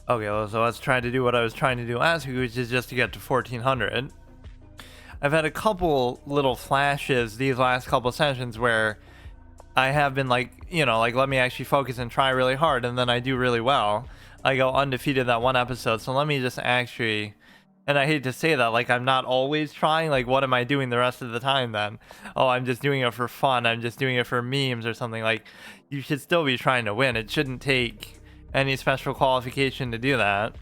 Okay, well, so let's try to do what I was trying to do last week, which is just to get to 1400. I've had a couple little flashes these last couple sessions where I have been like, like let me actually focus and try really hard, and then I do really well. I go undefeated that one episode, so let me just actually, and I hate to say that, like I'm not always trying, like what am I doing the rest of the time then? Oh, I'm just doing it for fun, I'm just doing it for memes or something. Like, you should still be trying to win. It shouldn't take any special qualification to do that.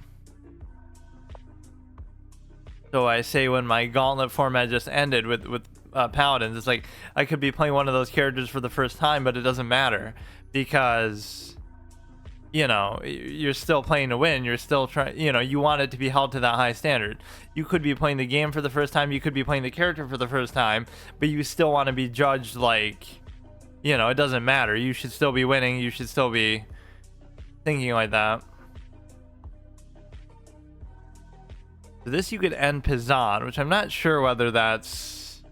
So I say when my gauntlet format just ended with paladins, it's like I could be playing one of those characters for the first time, but it doesn't matter because you're still playing to win. You're still trying, you want it to be held to that high standard. You could be playing the game for the first time, you could be playing the character for the first time, but you still want to be judged like, it doesn't matter. You should still be winning. You should still be thinking like that. So this you could end Pizan, which I'm not sure whether that's...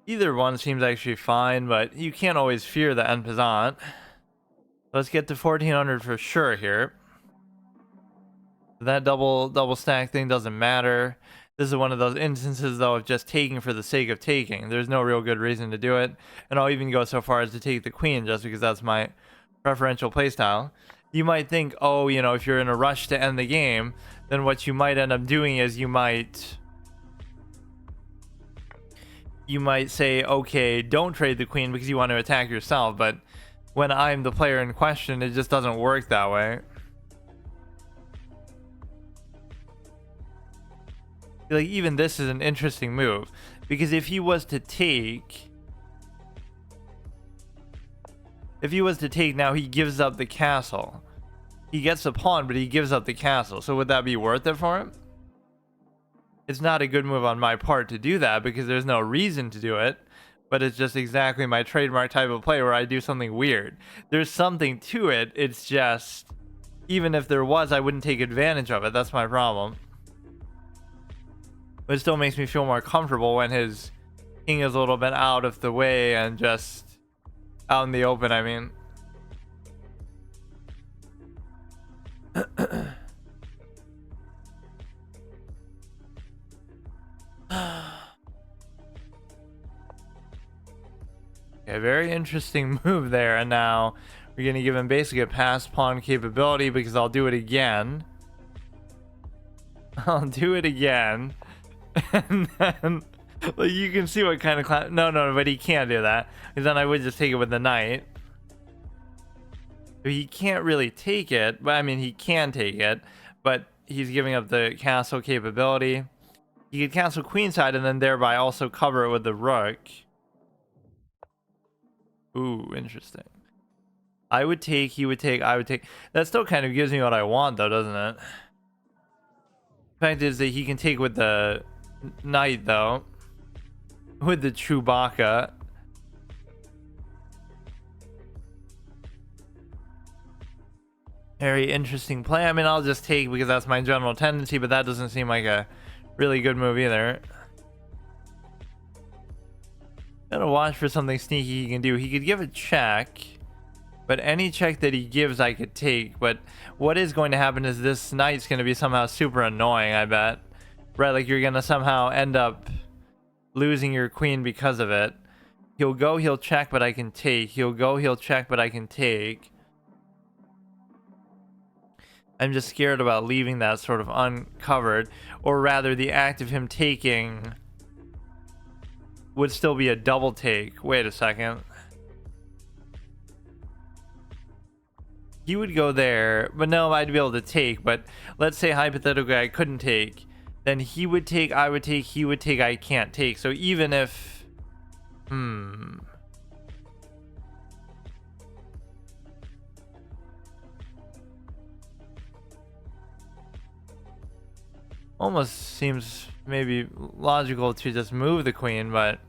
Either one seems actually fine, but you can't always fear the end Pizan. Let's get to 1400 for sure here. That double stack thing doesn't matter. This is one of those instances, though, of just taking for the sake of taking. There's no real good reason to do it. And I'll even go so far as to take the queen just because that's my preferential playstyle. You might think, oh, if you're in a rush to end the game, then what you might end up doing is you might say, okay, don't trade the queen because you want to attack yourself. But when I'm the player in question, it just doesn't work that way. Like, even this is an interesting move because if he was to take now, he gives up the castle. He gets the pawn, but he gives up the castle. So would that be worth it for him? It's not a good move on my part to do that because there's no reason to do it, but it's just exactly my trademark type of play where I do something weird. There's something to it. It's just, even if there was, I wouldn't take advantage of it. That's my problem. But it still makes me feel more comfortable when his king is a little bit out of the way and just out in the open, I mean. Okay, very interesting move there. And now we're going to give him basically a passed pawn capability because I'll do it again. I'll do it again. And then... Like, you can see what kind of no, but he can't do that because then I would just take it with the knight. He can't really take it, but I mean he can take it, but he's giving up the castle capability. He could castle queenside and then thereby also cover it with the rook. Ooh, interesting. I would take, he would take, I would take. That still kind of gives me what I want though, doesn't it? The fact is that he can take with the knight though. With the Chewbacca. Very interesting play. I mean, I'll just take because that's my general tendency, but that doesn't seem like a really good move either. Gotta watch for something sneaky he can do. He could give a check, but any check that he gives I could take. But what is going to happen is this knight's going to be somehow super annoying, I bet. Right, like you're going to somehow end up losing your queen because of it. He'll go, he'll check, but I can take. He'll go, he'll check, but I can take. I'm just scared about leaving that sort of uncovered, or rather the act of him taking would still be a double take. Wait a second. He would go there, but no, I'd be able to take. But let's say hypothetically I couldn't take. Then he would take, I would take, he would take, I can't take. So even if... Almost seems maybe logical to just move the queen, but...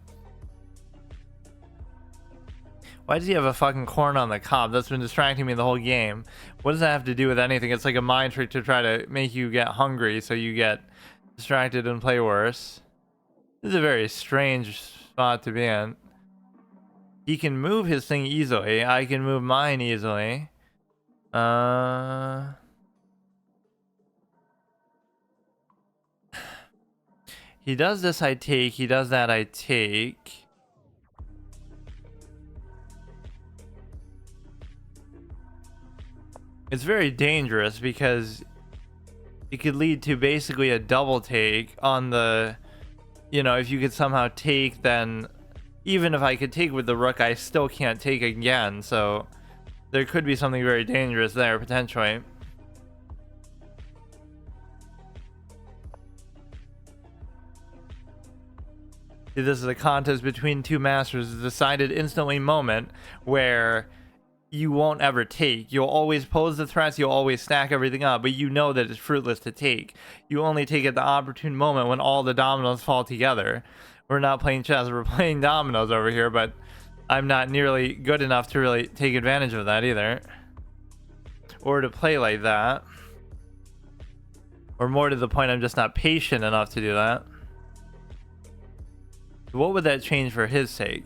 Why does he have a fucking corn on the cob? That's been distracting me the whole game. What does that have to do with anything? It's like a mind trick to try to make you get hungry so you get distracted and play worse. This is a very strange spot to be in. He can move his thing easily. I can move mine easily. He does this, I take. He does that, I take. It's very dangerous because it could lead to basically a double take on the, you know, if you could somehow take, then even if I could take with the rook, I still can't take again. So there could be something very dangerous there potentially. This is a contest between two masters, a decided instantly moment where you won't ever take. You'll always pose the threats, you'll always stack everything up, but you know that it's fruitless to take. You only take at the opportune moment when all the dominoes fall together. We're not playing chess, we're playing dominoes over here, but I'm not nearly good enough to really take advantage of that either. Or to play like that. Or more to the point, I'm just not patient enough to do that. What would that change for his sake?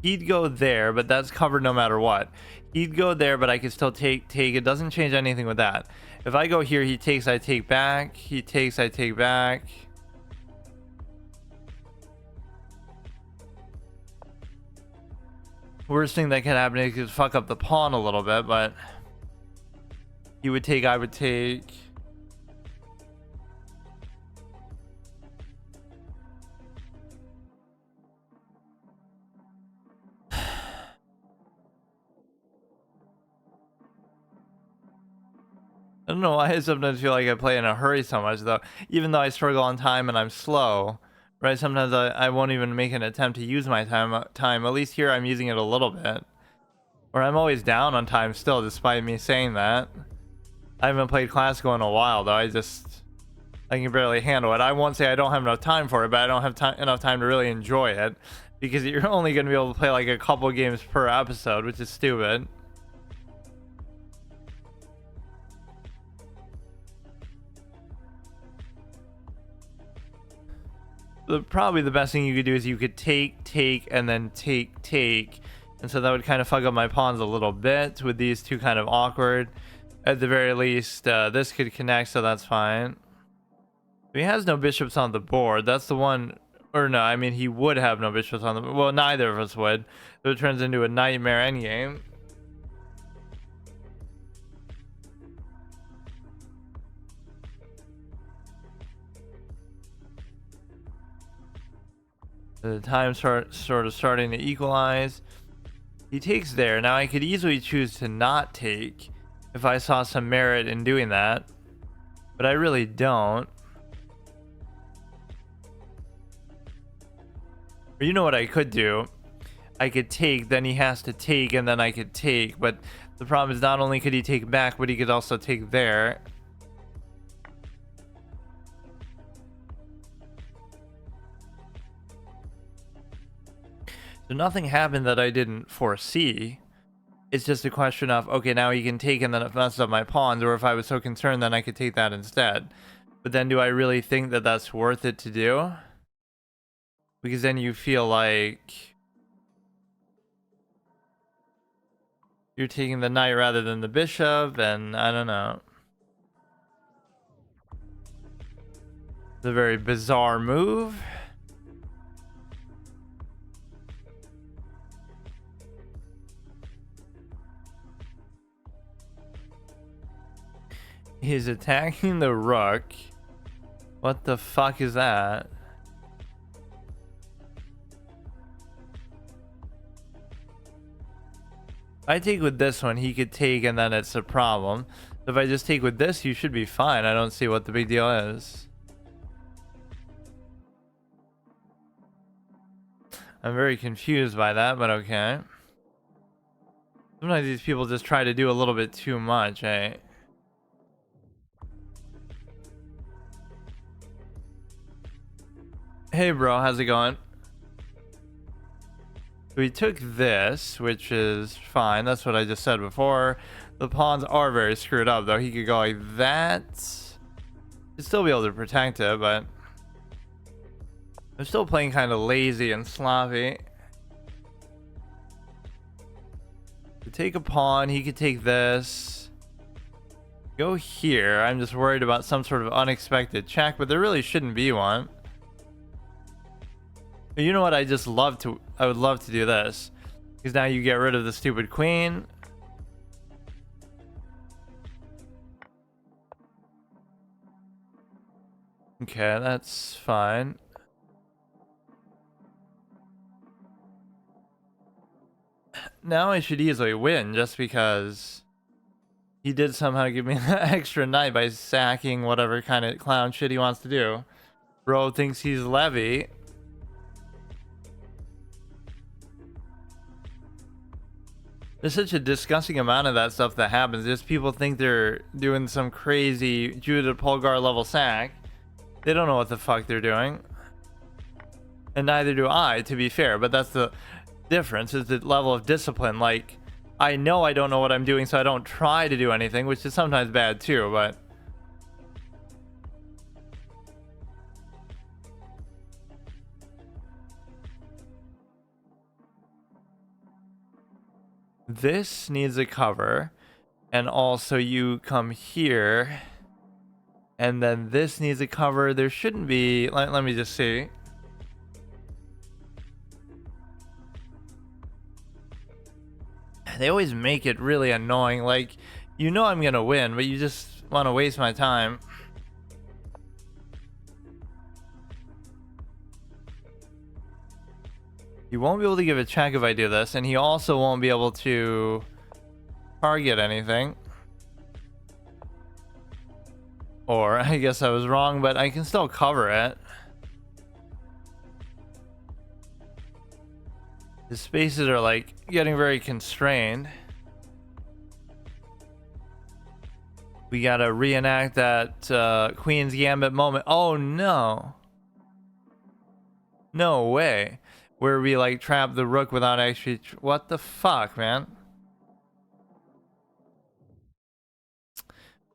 He'd go there, but that's covered no matter what. He'd go there, but I could still take. It doesn't change anything with that. If I go here, he takes, I take back. He takes, I take back. Worst thing that could happen is he could fuck up the pawn a little bit, but he would take, I would take. I don't know why I sometimes feel like I play in a hurry so much, though. Even though I struggle on time and I'm slow, right? Sometimes I won't even make an attempt to use my time. At least here I'm using it a little bit. Or I'm always down on time still, despite me saying that. I haven't played classical in a while, though. I can barely handle it. I won't say I don't have enough time for it, but I don't have enough time to really enjoy it. Because you're only going to be able to play like a couple games per episode, which is stupid. Probably the best thing you could do is you could take, and then take. And so that would kind of fuck up my pawns a little bit with these two kind of awkward. At the very least, this could connect, so that's fine. He has no bishops on the board. That's the one. Or no, I mean, he would have no bishops on the board. Well, neither of us would. So it turns into a nightmare endgame. The time sort of starting to equalize. He takes there. Now I could easily choose to not take if I saw some merit in doing that, but I really don't. Or you know what I could do? I could take, then he has to take, and then I could take. But the problem is not only could he take back, but he could also take there. So nothing happened that I didn't foresee. It's just a question of, okay, now he can take and then it messes up my pawns, or if I was so concerned, then I could take that instead. But then do I really think that that's worth it to do? Because then you feel like you're taking the knight rather than the bishop, and I don't know. It's a very bizarre move. He's attacking the rook. What the fuck is that? If I take with this one, he could take and then it's a problem. If I just take with this, you should be fine. I don't see what the big deal is. I'm very confused by that, but okay. Sometimes these people just try to do a little bit too much, eh? Hey bro, how's it going? We took this, which is fine. That's what I just said before. The pawns are very screwed up, though. He could go like that. He'd still be able to protect it, but I'm still playing kind of lazy and sloppy. take a pawn. He could take this. Go here. I'm just worried about some sort of unexpected check, but there really shouldn't be one. But you know what? I would love to do this. Because now you get rid of the stupid queen. Okay, that's fine. Now I should easily win just because he did somehow give me an extra knight by sacking whatever kind of clown shit he wants to do. Bro thinks he's Levy. There's such a disgusting amount of that stuff that happens. Just people think they're doing some crazy Judith Polgar level sack. They don't know what the fuck they're doing. And neither do I, to be fair. But that's the difference, is the level of discipline. Like, I know I don't know what I'm doing, so I don't try to do anything, which is sometimes bad too, but... This needs a cover. And also you come here. And then this needs a cover. There shouldn't be... Let me just see. They always make it really annoying. Like, you know I'm gonna win, but you just want to waste my time. He won't be able to give a check if I do this, and he also won't be able to target anything. Or, I guess I was wrong, but I can still cover it. The spaces are, like, getting very constrained. We gotta reenact that Queen's Gambit moment. Oh, no. No way. Where we, like, trap the rook without actually... What the fuck, man?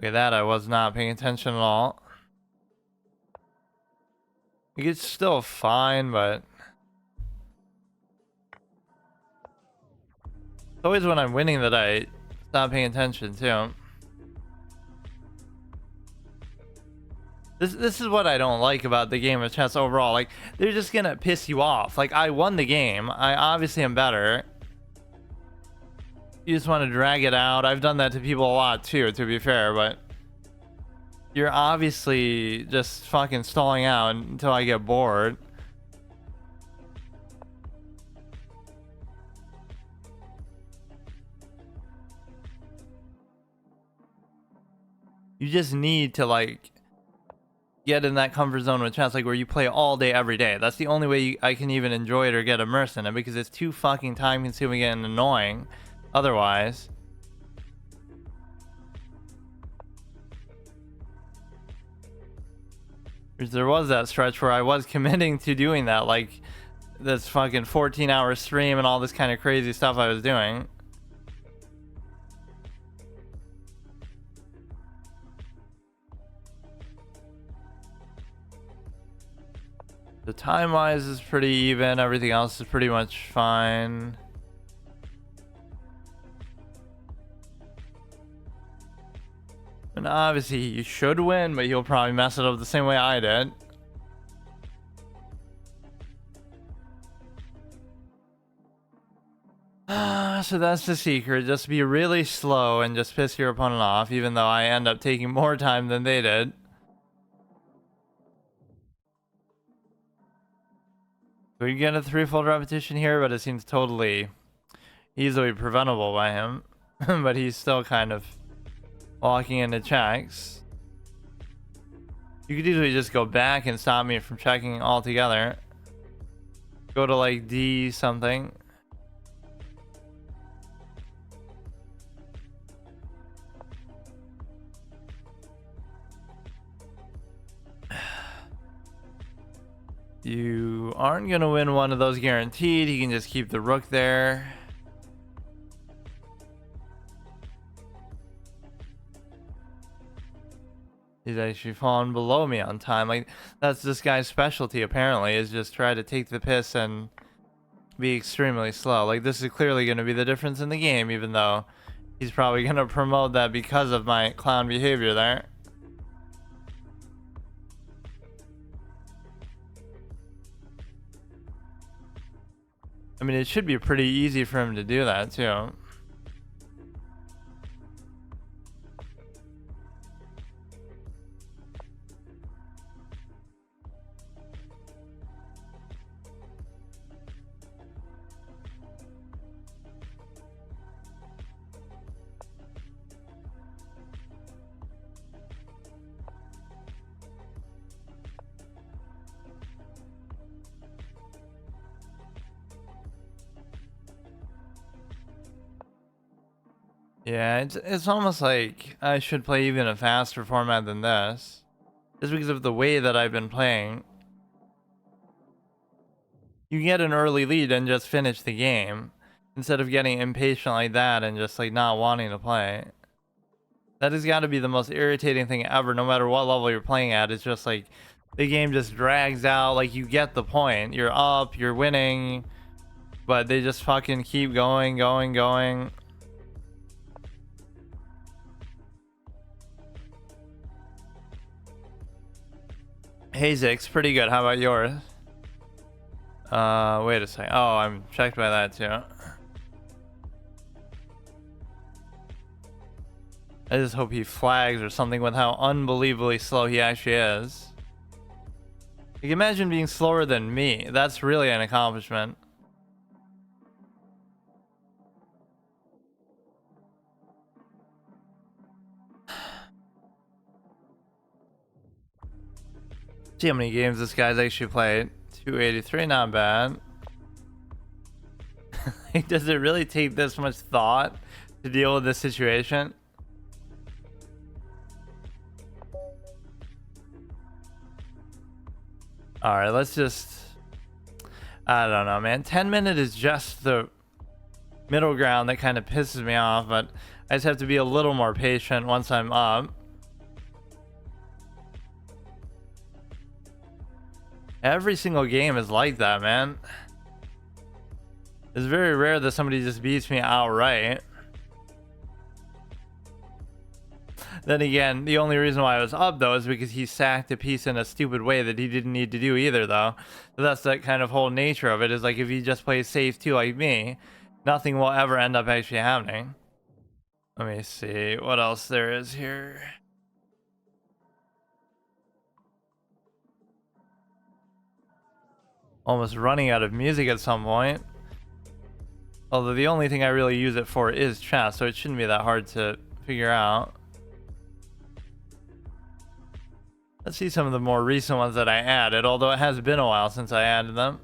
Look at that, I was not paying attention at all. Like, it's still fine, but... It's always when I'm winning that I stop paying attention, too. This is what I don't like about the game of chess overall. Like, they're just gonna piss you off. Like, I won the game. I obviously am better. You just want to drag it out. I've done that to people a lot, too, to be fair, but... You're obviously just fucking stalling out until I get bored. You just need to, like, get in that comfort zone with chess, like, where you play all day, every day. That's the only way I can even enjoy it or get immersed in it, because it's too fucking time-consuming and annoying otherwise. There was that stretch where I was committing to doing that, like this fucking 14-hour stream and all this kind of crazy stuff I was doing. The time-wise is pretty even, everything else is pretty much fine. And obviously you should win, but you'll probably mess it up the same way I did. So that's the secret. Just be really slow and just piss your opponent off, even though I end up taking more time than they did. We get a threefold repetition here, but it seems totally easily preventable by him. But he's still kind of walking into checks. You could easily just go back and stop me from checking altogether. Go to like D something. You aren't going to win one of those guaranteed. He can just keep the rook there. He's actually fallen below me on time. Like, that's this guy's specialty, apparently, is just try to take the piss and be extremely slow. Like, this is clearly going to be the difference in the game, even though he's probably going to promote that because of my clown behavior there. I mean, it should be pretty easy for him to do that, too. Yeah, it's almost like I should play even a faster format than this. Just because of the way that I've been playing. You get an early lead and just finish the game. Instead of getting impatient like that and just like not wanting to play. That has got to be the most irritating thing ever, no matter what level you're playing at. It's just like the game just drags out. Like, you get the point. You're up, you're winning. But they just fucking keep going. Hey Zix, pretty good. How about yours? Wait a second. Oh, I'm checked by that too. I just hope he flags or something with how unbelievably slow he actually is. Like, imagine being slower than me. That's really an accomplishment. See how many games this guy's actually played. 283, not bad. Like, does it really take this much thought to deal with this situation? Alright, let's just... I don't know, man. 10-minute is just the middle ground that kind of pisses me off, but I just have to be a little more patient once I'm up. Every single game is like that, man. It's very rare that somebody just beats me outright. Then again, the only reason why I was up, though, is because he sacked a piece in a stupid way that he didn't need to do either, though. So that's the kind of whole nature of it, is like, if he just plays safe too, like me, nothing will ever end up actually happening. Let me see what else there is here. Almost running out of music at some point. Although the only thing I really use it for is chat, so it shouldn't be that hard to figure out. Let's see some of the more recent ones that I added, although it has been a while since I added them.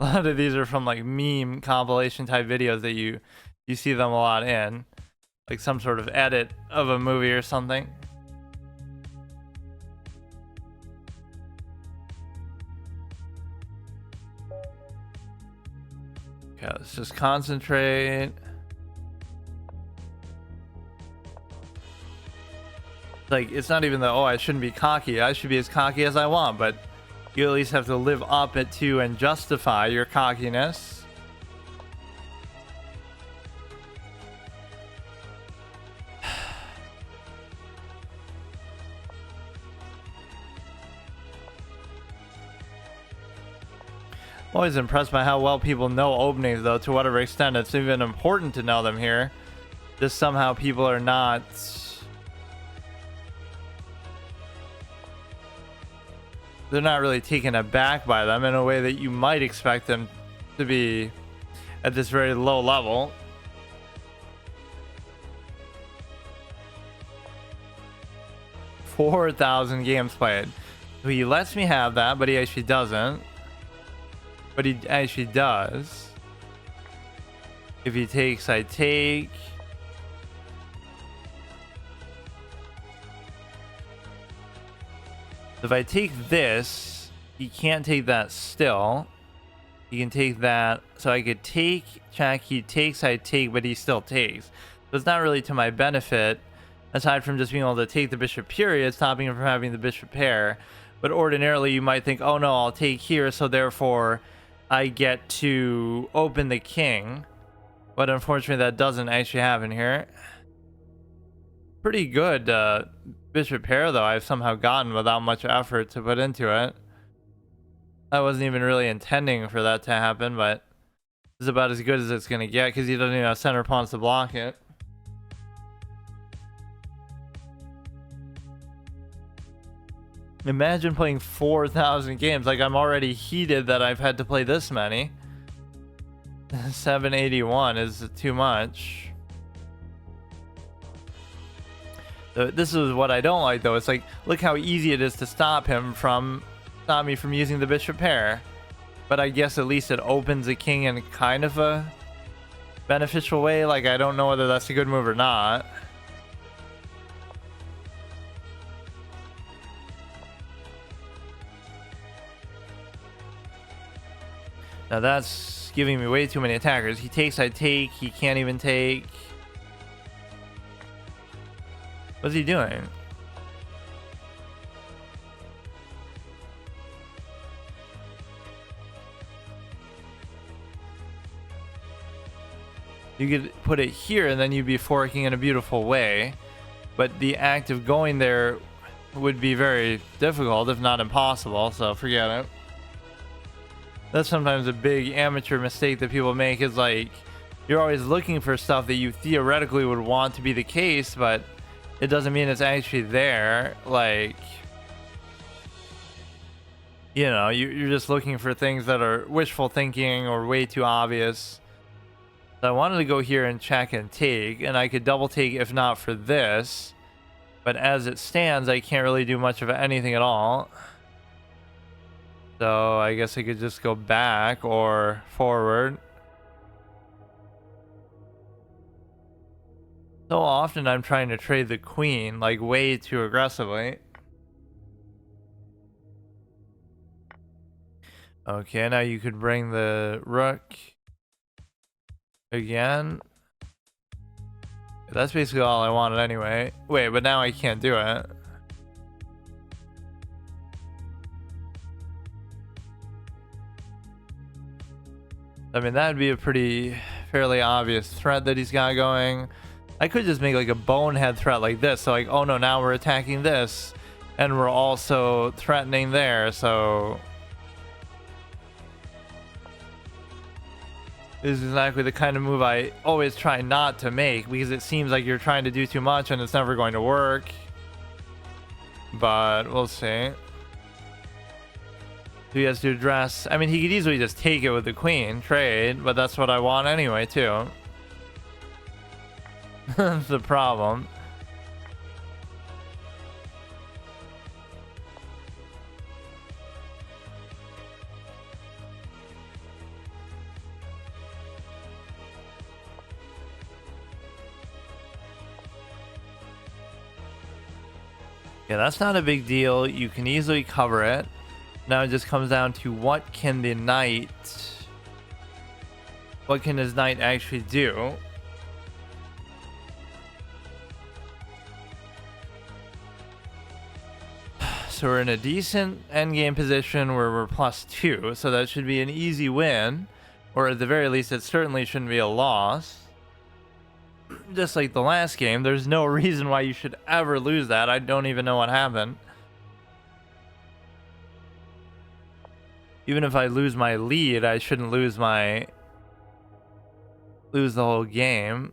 A lot of these are from like meme compilation type videos that you see them a lot in. Like some sort of edit of a movie or something. Okay, let's just concentrate. Like, it's not even that, oh, I shouldn't be cocky. I should be as cocky as I want, but you at least have to live up it to and justify your cockiness. I'm always impressed by how well people know openings, though, to whatever extent it's even important to know them here. Just somehow people are not... They're not really taken aback by them in a way that you might expect them to be at this very low level. $4,000 games played. So he lets me have that, but he actually doesn't. But he actually does. If he takes, I take. If I take this, he can't take that still. He can take that. So I could take, check, he takes, I take, but he still takes. So it's not really to my benefit, aside from just being able to take the bishop period, stopping him from having the bishop pair. But ordinarily you might think, oh no, I'll take here, so therefore I get to open the king. But unfortunately that doesn't actually happen here. Pretty good bishop pair though I've somehow gotten without much effort to put into it. I wasn't even really intending for that to happen, but it's about as good as it's going to get because he doesn't even have center pawns to block it. Imagine playing 4,000 games. Like, I'm already heated that I've had to play this many. 781 is too much. So this is what I don't like though. It's like, look how easy it is to stop me from using the bishop pair. But I guess at least it opens the king in kind of a beneficial way. Like, I don't know whether that's a good move or not. Now that's giving me way too many attackers. He takes, I take. He can't even take. What's he doing? You could put it here and then you'd be forking in a beautiful way. But the act of going there would be very difficult, if not impossible, so forget it. That's sometimes a big amateur mistake that people make, is like, you're always looking for stuff that you theoretically would want to be the case, but it doesn't mean it's actually there. Like, you know, you're just looking for things that are wishful thinking or way too obvious. So I wanted to go here and check and take, and I could double take if not for this. But as it stands, I can't really do much of anything at all. So I guess I could just go back or forward. So often I'm trying to trade the queen, like, way too aggressively. Okay, now you could bring the rook again. That's basically all I wanted anyway. Wait, but now I can't do it. I mean, that'd be a fairly obvious threat that he's got going. I could just make like a bonehead threat like this. So like, oh no, now we're attacking this. And we're also threatening there, so... This is exactly the kind of move I always try not to make, because it seems like you're trying to do too much and it's never going to work. But we'll see. So he has to address... I mean, he could easily just take it with the queen, trade, but that's what I want anyway, too. That's the problem. Yeah, that's not a big deal. You can easily cover it. Now it just comes down to what can his knight actually do? So we're in a decent endgame position where we're +2, so that should be an easy win, or at the very least it certainly shouldn't be a loss. Just like the last game, there's no reason why you should ever lose that. I don't even know what happened. Even if I lose my lead, I shouldn't lose the whole game.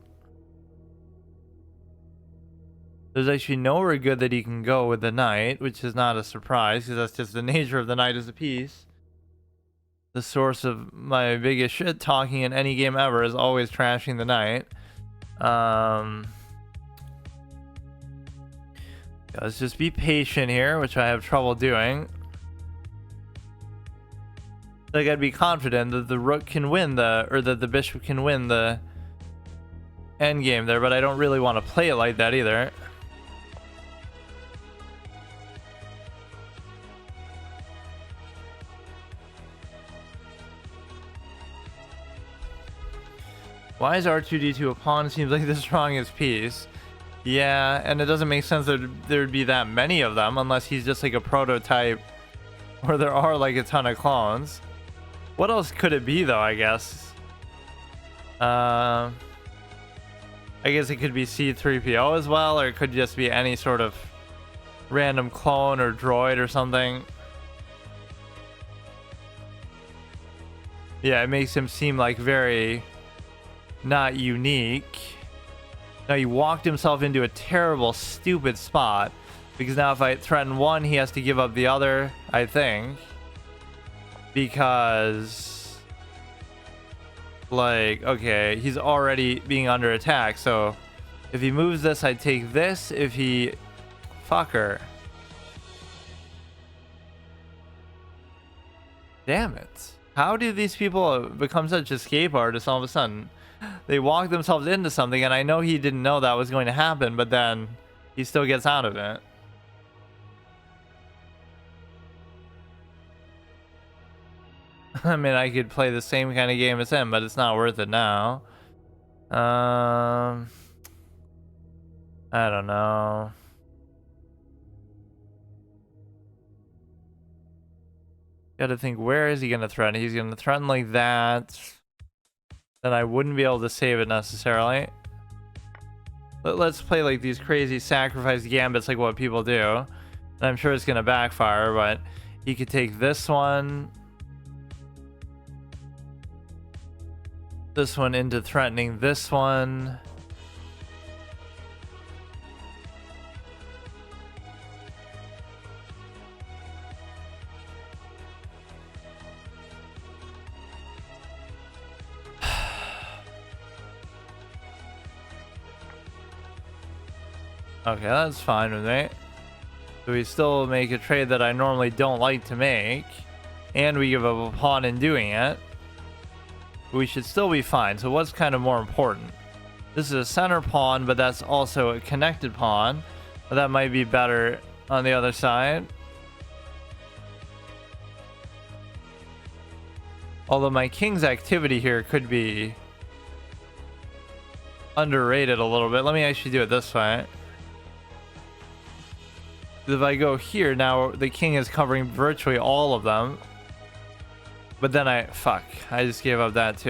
There's actually nowhere good that he can go with the knight, which is not a surprise, because that's just the nature of the knight as a piece. The source of my biggest shit talking in any game ever is always trashing the knight. Let's just be patient here, which I have trouble doing. Like, I'd be confident that the rook can win that the bishop can win the endgame there, but I don't really want to play it like that either. Why is R2D2 a pawn? Seems like the strongest piece. Yeah, and it doesn't make sense that there'd be that many of them unless he's just like a prototype Or there are like a ton of clones. What else could it be though, I guess? I guess it could be C-3PO as well, or it could just be any sort of random clone or droid or something. Yeah, it makes him seem like very not unique. Now he walked himself into a terrible, stupid spot. Because now if I threaten one, he has to give up the other, I think. Because, like, okay, he's already being under attack. So if he moves this, I take this. If he... Fucker. Damn it. How do these people become such escape artists all of a sudden? They walk themselves into something, and I know he didn't know that was going to happen, but then he still gets out of it. I mean, I could play the same kind of game as him, but it's not worth it now. I don't know. Gotta think, where is he gonna threaten? He's gonna threaten like that. Then I wouldn't be able to save it necessarily. Let's play like these crazy sacrifice gambits like what people do. And I'm sure it's gonna backfire, but he could take this one. This one into threatening this one. Okay, that's fine with me. So we still make a trade that I normally don't like to make. And we give up a pawn in doing it. We should still be fine. So what's kind of more important? This is a center pawn, but that's also a connected pawn. But that might be better on the other side. Although my king's activity here could be underrated a little bit. Let me actually do it this way. If I go here, now the king is covering virtually all of them. But then I just gave up that too.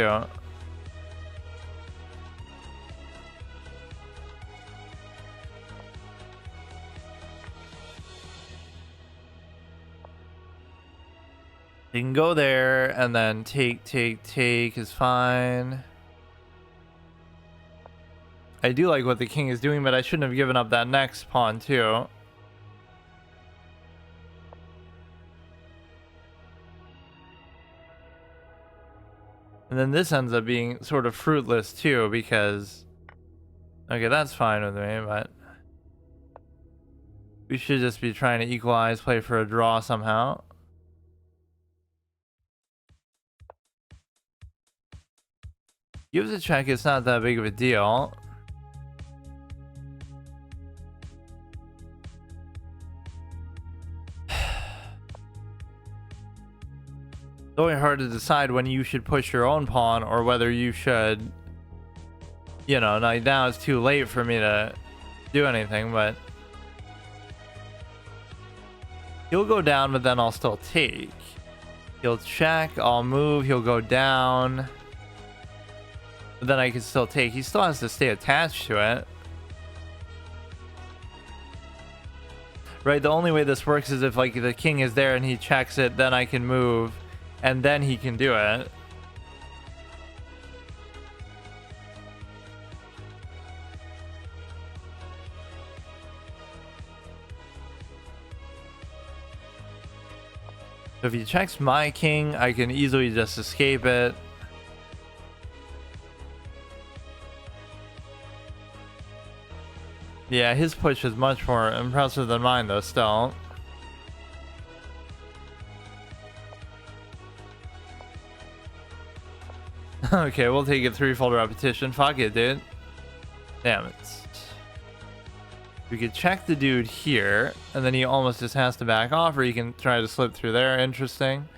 You can go there and then take is fine. I do like what the king is doing, but I shouldn't have given up that next pawn too. And then this ends up being sort of fruitless too, because... Okay, that's fine with me, but... We should just be trying to equalize, play for a draw somehow. Gives a check, it's not that big of a deal. It's only hard to decide when you should push your own pawn or whether you should, you know, now it's too late for me to do anything, but he'll go down, but then I'll still take. He'll check, I'll move, he'll go down, but then I can still take. He still has to stay attached to it. Right, the only way this works is if like the king is there and he checks it, then I can move. And then he can do it. So if he checks my king, I can easily just escape it. Yeah, his push is much more impressive than mine though, still. Okay, we'll take a threefold repetition. Fuck it, dude. Damn it. We could check the dude here, and then he almost just has to back off, or he can try to slip through there. Interesting.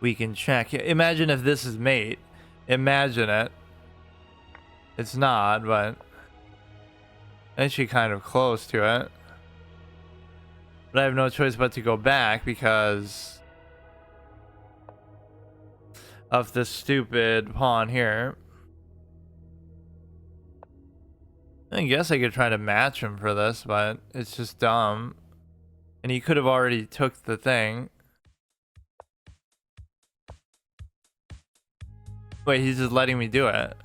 We can check. Imagine if this is mate. Imagine it. It's not, but actually kind of close to it. But I have no choice but to go back because of this stupid pawn here. I guess I could try to match him for this, but it's just dumb. And he could have already took the thing. Wait, he's just letting me do it.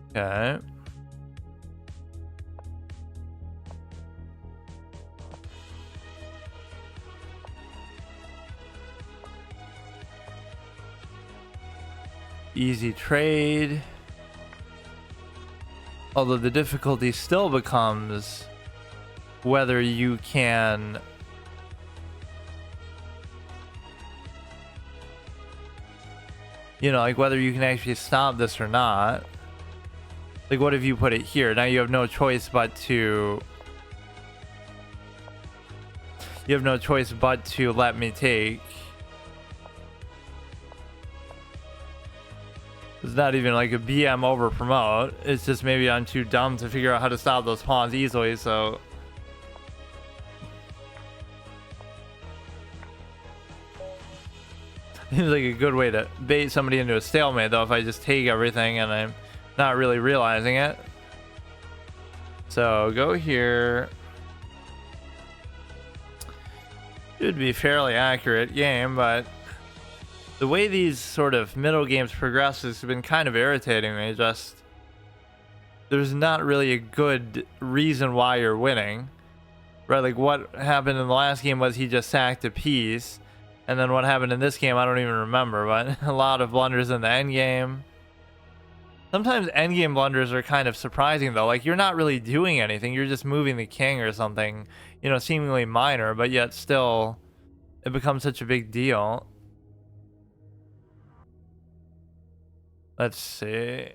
Okay. Easy trade. Although the difficulty still becomes whether you can like whether you can actually stop this or not. Like, what if you put it here? Now you have no choice but to let me take. It's not even like a BM over promote. It's just maybe I'm too dumb to figure out how to stop those pawns easily, so. Seems like a good way to bait somebody into a stalemate, though, if I just take everything and I'm not really realizing it. So go here. Should be fairly accurate game, but the way these sort of middle games progress has been kind of irritating me. Just there's not really a good reason why you're winning, right? Like what happened in the last game was he just sacked a piece, and then what happened in this game I don't even remember, but a lot of blunders in the end game. Sometimes endgame blunders are kind of surprising, though. Like, you're not really doing anything. You're just moving the king or something, seemingly minor, but yet still it becomes such a big deal. Let's see.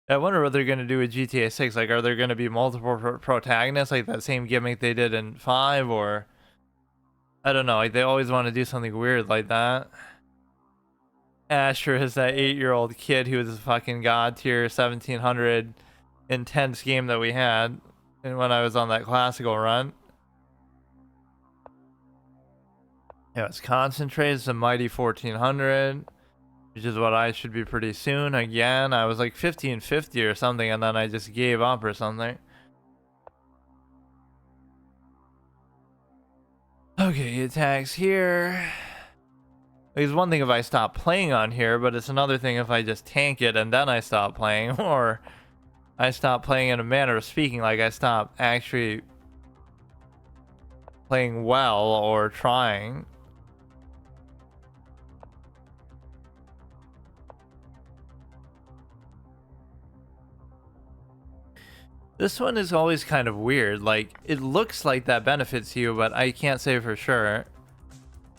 I wonder what they're going to do with GTA 6. Like, are there going to be multiple protagonists, like that same gimmick they did in 5, or I don't know, like they always want to do something weird like that. Asher is that 8-year-old kid who was a fucking god tier 1700 intense game that we had when I was on that classical run. Yeah, it's concentrated, it's a mighty 1400, which is what I should be pretty soon. Again, I was like 1550 or something, and then I just gave up or something. Okay, he attacks here. It's one thing if I stop playing on here, but it's another thing if I just tank it and then I stop playing, or I stop playing in a manner of speaking, like I stop actually playing well or trying. This one is always kind of weird. Like, it looks like that benefits you, but I can't say for sure.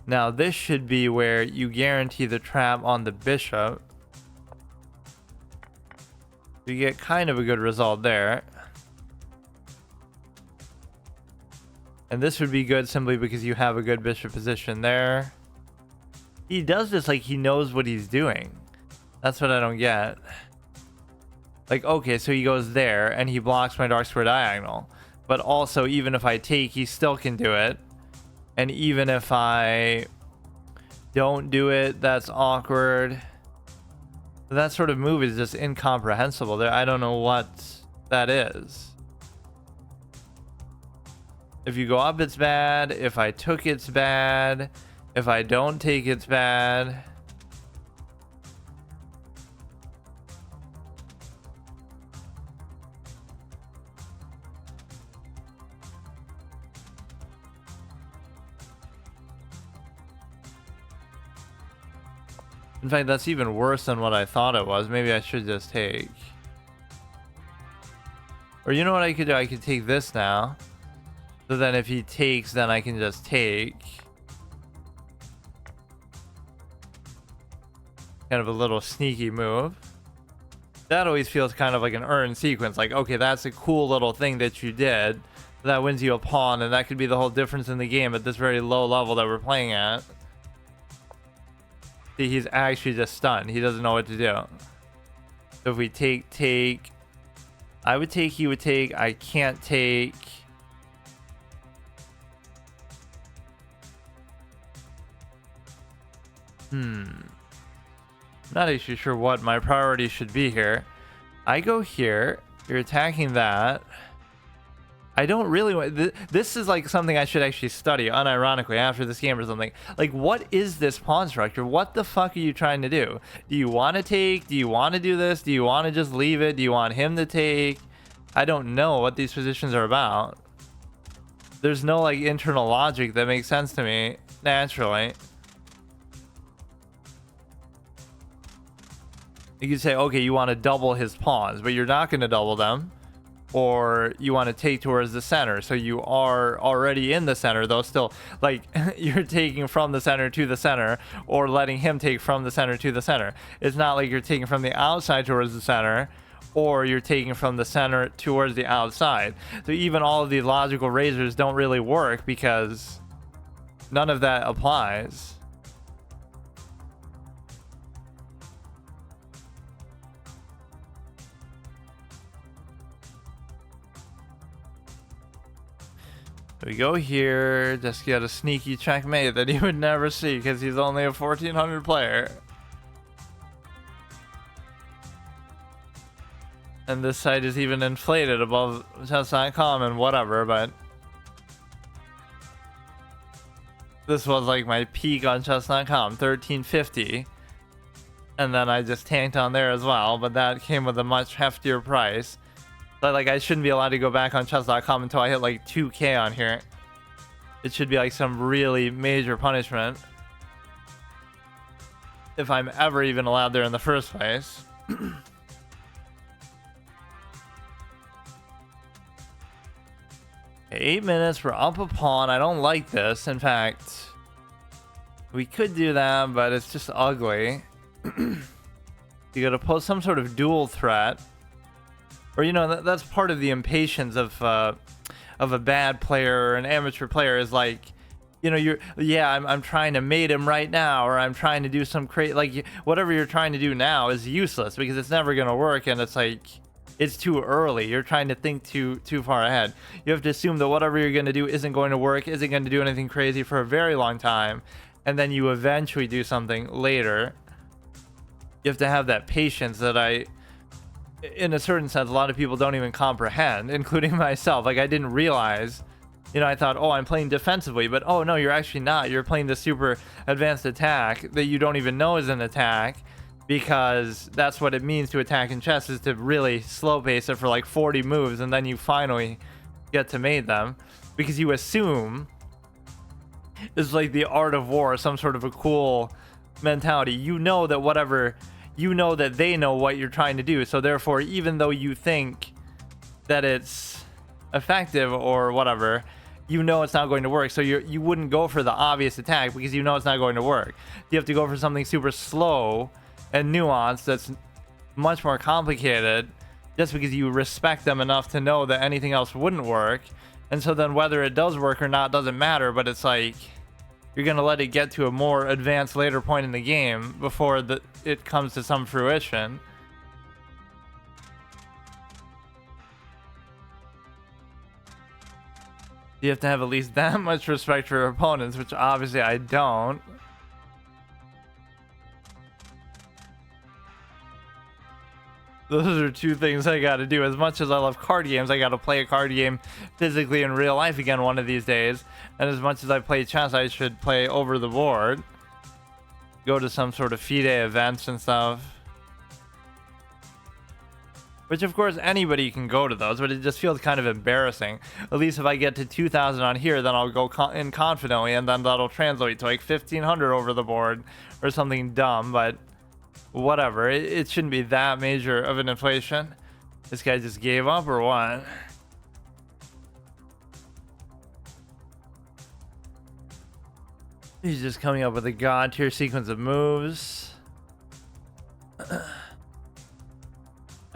Now, this should be where you guarantee the trap on the bishop. You get kind of a good result there. And this would be good simply because you have a good bishop position there. He does this like he knows what he's doing. That's what I don't get. Like, okay, so he goes there and he blocks my dark square diagonal. But also, even if I take, he still can do it. And even if I don't do it, that's awkward. That sort of move is just incomprehensible. I don't know what that is. If you go up, it's bad. If I took, it's bad. If I don't take, it's bad. In fact, that's even worse than what I thought it was. Maybe I should just take. Or you know what I could do? I could take this now. So then if he takes, then I can just take. Kind of a little sneaky move. That always feels kind of like an earned sequence. Like, okay, that's a cool little thing that you did. So that wins you a pawn, and that could be the whole difference in the game at this very low level that we're playing at. See, he's actually just stunned. He doesn't know what to do. So if we take, I would take, he would take, I can't take. Not actually sure what my priority should be here. I go here, you're attacking that. I don't really want this is like something I should actually study unironically after this game or something. Like, what is this pawn structure? What the fuck are you trying to do? Do you want to take? Do you want to do this? Do you want to just leave it? Do you want him to take? I don't know what these positions are about. There's no like internal logic that makes sense to me naturally. You could say, okay, you want to double his pawns, but you're not going to double them. Or you want to take towards the center, so you are already in the center, though still, like, you're taking from the center to the center, or letting him take from the center to the center. It's not like you're taking from the outside towards the center, or you're taking from the center towards the outside. So even all of these logical razors don't really work because none of that applies. We go here, just get a sneaky checkmate that he would never see because he's only a 1400 player. And this site is even inflated above chess.com and whatever, but this was like my peak on chess.com, 1350. And then I just tanked on there as well, but that came with a much heftier price. But like, I shouldn't be allowed to go back on chess.com until I hit like 2K on here. It should be like some really major punishment if I'm ever even allowed there in the first place. 8 minutes, we're up a pawn. I don't like this. In fact, we could do that, but it's just ugly. You gotta pose some sort of dual threat. Or, you know, that's part of the impatience of a bad player or an amateur player is like, you know, I'm trying to mate him right now, or I'm trying to do some crazy, like, whatever you're trying to do now is useless because it's never going to work, and it's like, it's too early. You're trying to think too far ahead. You have to assume that whatever you're going to do isn't going to work, isn't going to do anything crazy for a very long time, and then you eventually do something later. You have to have that patience that in a certain sense, a lot of people don't even comprehend, including myself. Like, I didn't realize, you know, I thought, oh, I'm playing defensively, but oh no, you're actually not. You're playing the super advanced attack that you don't even know is an attack, because that's what it means to attack in chess, is to really slow pace it for like 40 moves, and then you finally get to mate them, because you assume it's like the art of war, some sort of a cool mentality. You know that whatever, you know that they know what you're trying to do, so therefore, even though you think that it's effective or whatever, you know it's not going to work, so you wouldn't go for the obvious attack because you know it's not going to work. You have to go for something super slow and nuanced that's much more complicated, just because you respect them enough to know that anything else wouldn't work. And so then whether it does work or not doesn't matter, but it's like you're gonna let it get to a more advanced later point in the game before it comes to some fruition. You have to have at least that much respect for your opponents, which obviously I don't. Those are two things I gotta do. As much as I love card games, I gotta play a card game physically in real life again one of these days. And as much as I play chess, I should play over the board. Go to some sort of FIDE events and stuff. Which, of course, anybody can go to those, but it just feels kind of embarrassing. At least if I get to 2,000 on here, then I'll go in confidently, and then that'll translate to like 1,500 over the board or something dumb, but whatever. It shouldn't be that major of an inflation. This guy just gave up or what? He's just coming up with a god tier sequence of moves.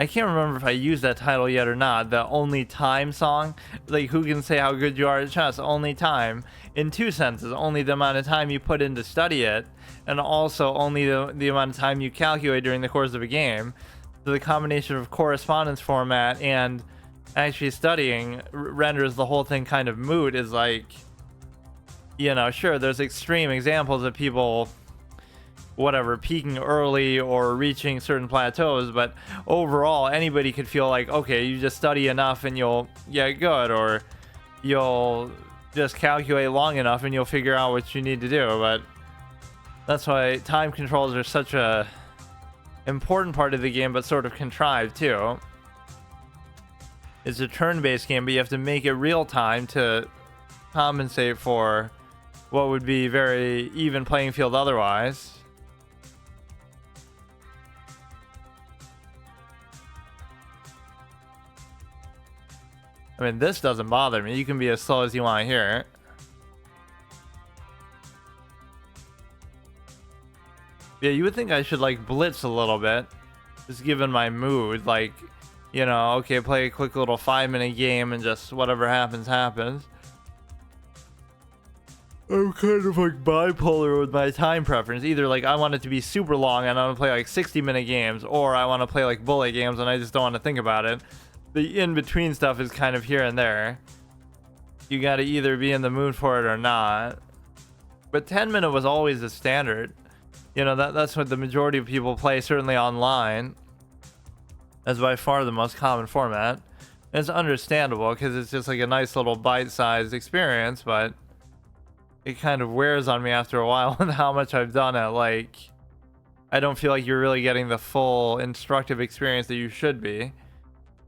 I can't remember if I used that title yet or not. The Only Time song. Like, who can say how good you are at chess? Only time. In two senses. Only the amount of time you put in to study it, and also only the amount of time you calculate during the course of a game. So the combination of correspondence format and actually studying renders the whole thing kind of moot. Is like, you know, sure, there's extreme examples of people, whatever, peaking early or reaching certain plateaus, but overall anybody could feel like, okay, you just study enough and you'll get good, or you'll just calculate long enough and you'll figure out what you need to do. But that's why time controls are such a important part of the game, but sort of contrived too. It's a turn-based game, but you have to make it real time to compensate for what would be very even playing field otherwise. I mean, this doesn't bother me. You can be as slow as you want here. Yeah, you would think I should like blitz a little bit, just given my mood. Like, you know, okay, play a quick little 5-minute game and just whatever happens, happens. I'm kind of like bipolar with my time preference. Either like I want it to be super long and I want to play like 60-minute games, or I want to play like bullet games and I just don't want to think about it. The in-between stuff is kind of here and there. You got to either be in the mood for it or not. But 10-minute was always the standard. You know, that's what the majority of people play, certainly online. That's by far the most common format. And it's understandable because it's just like a nice little bite-sized experience, but it kind of wears on me after a while with how much I've done it. Like, I don't feel like you're really getting the full instructive experience that you should be.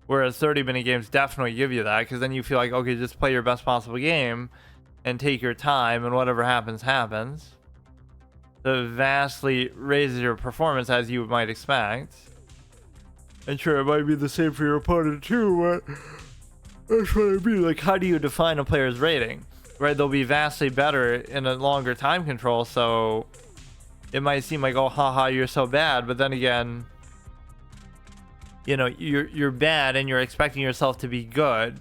Whereas 30-minute games definitely give you that, because then you feel like, okay, just play your best possible game and take your time, and whatever happens, happens. So it vastly raises your performance, as you might expect. And sure, it might be the same for your opponent too, but that's what I mean. Like, how do you define a player's rating? Right, they'll be vastly better in a longer time control, so it might seem like, oh, haha, you're so bad, but then again, you know, you're bad and you're expecting yourself to be good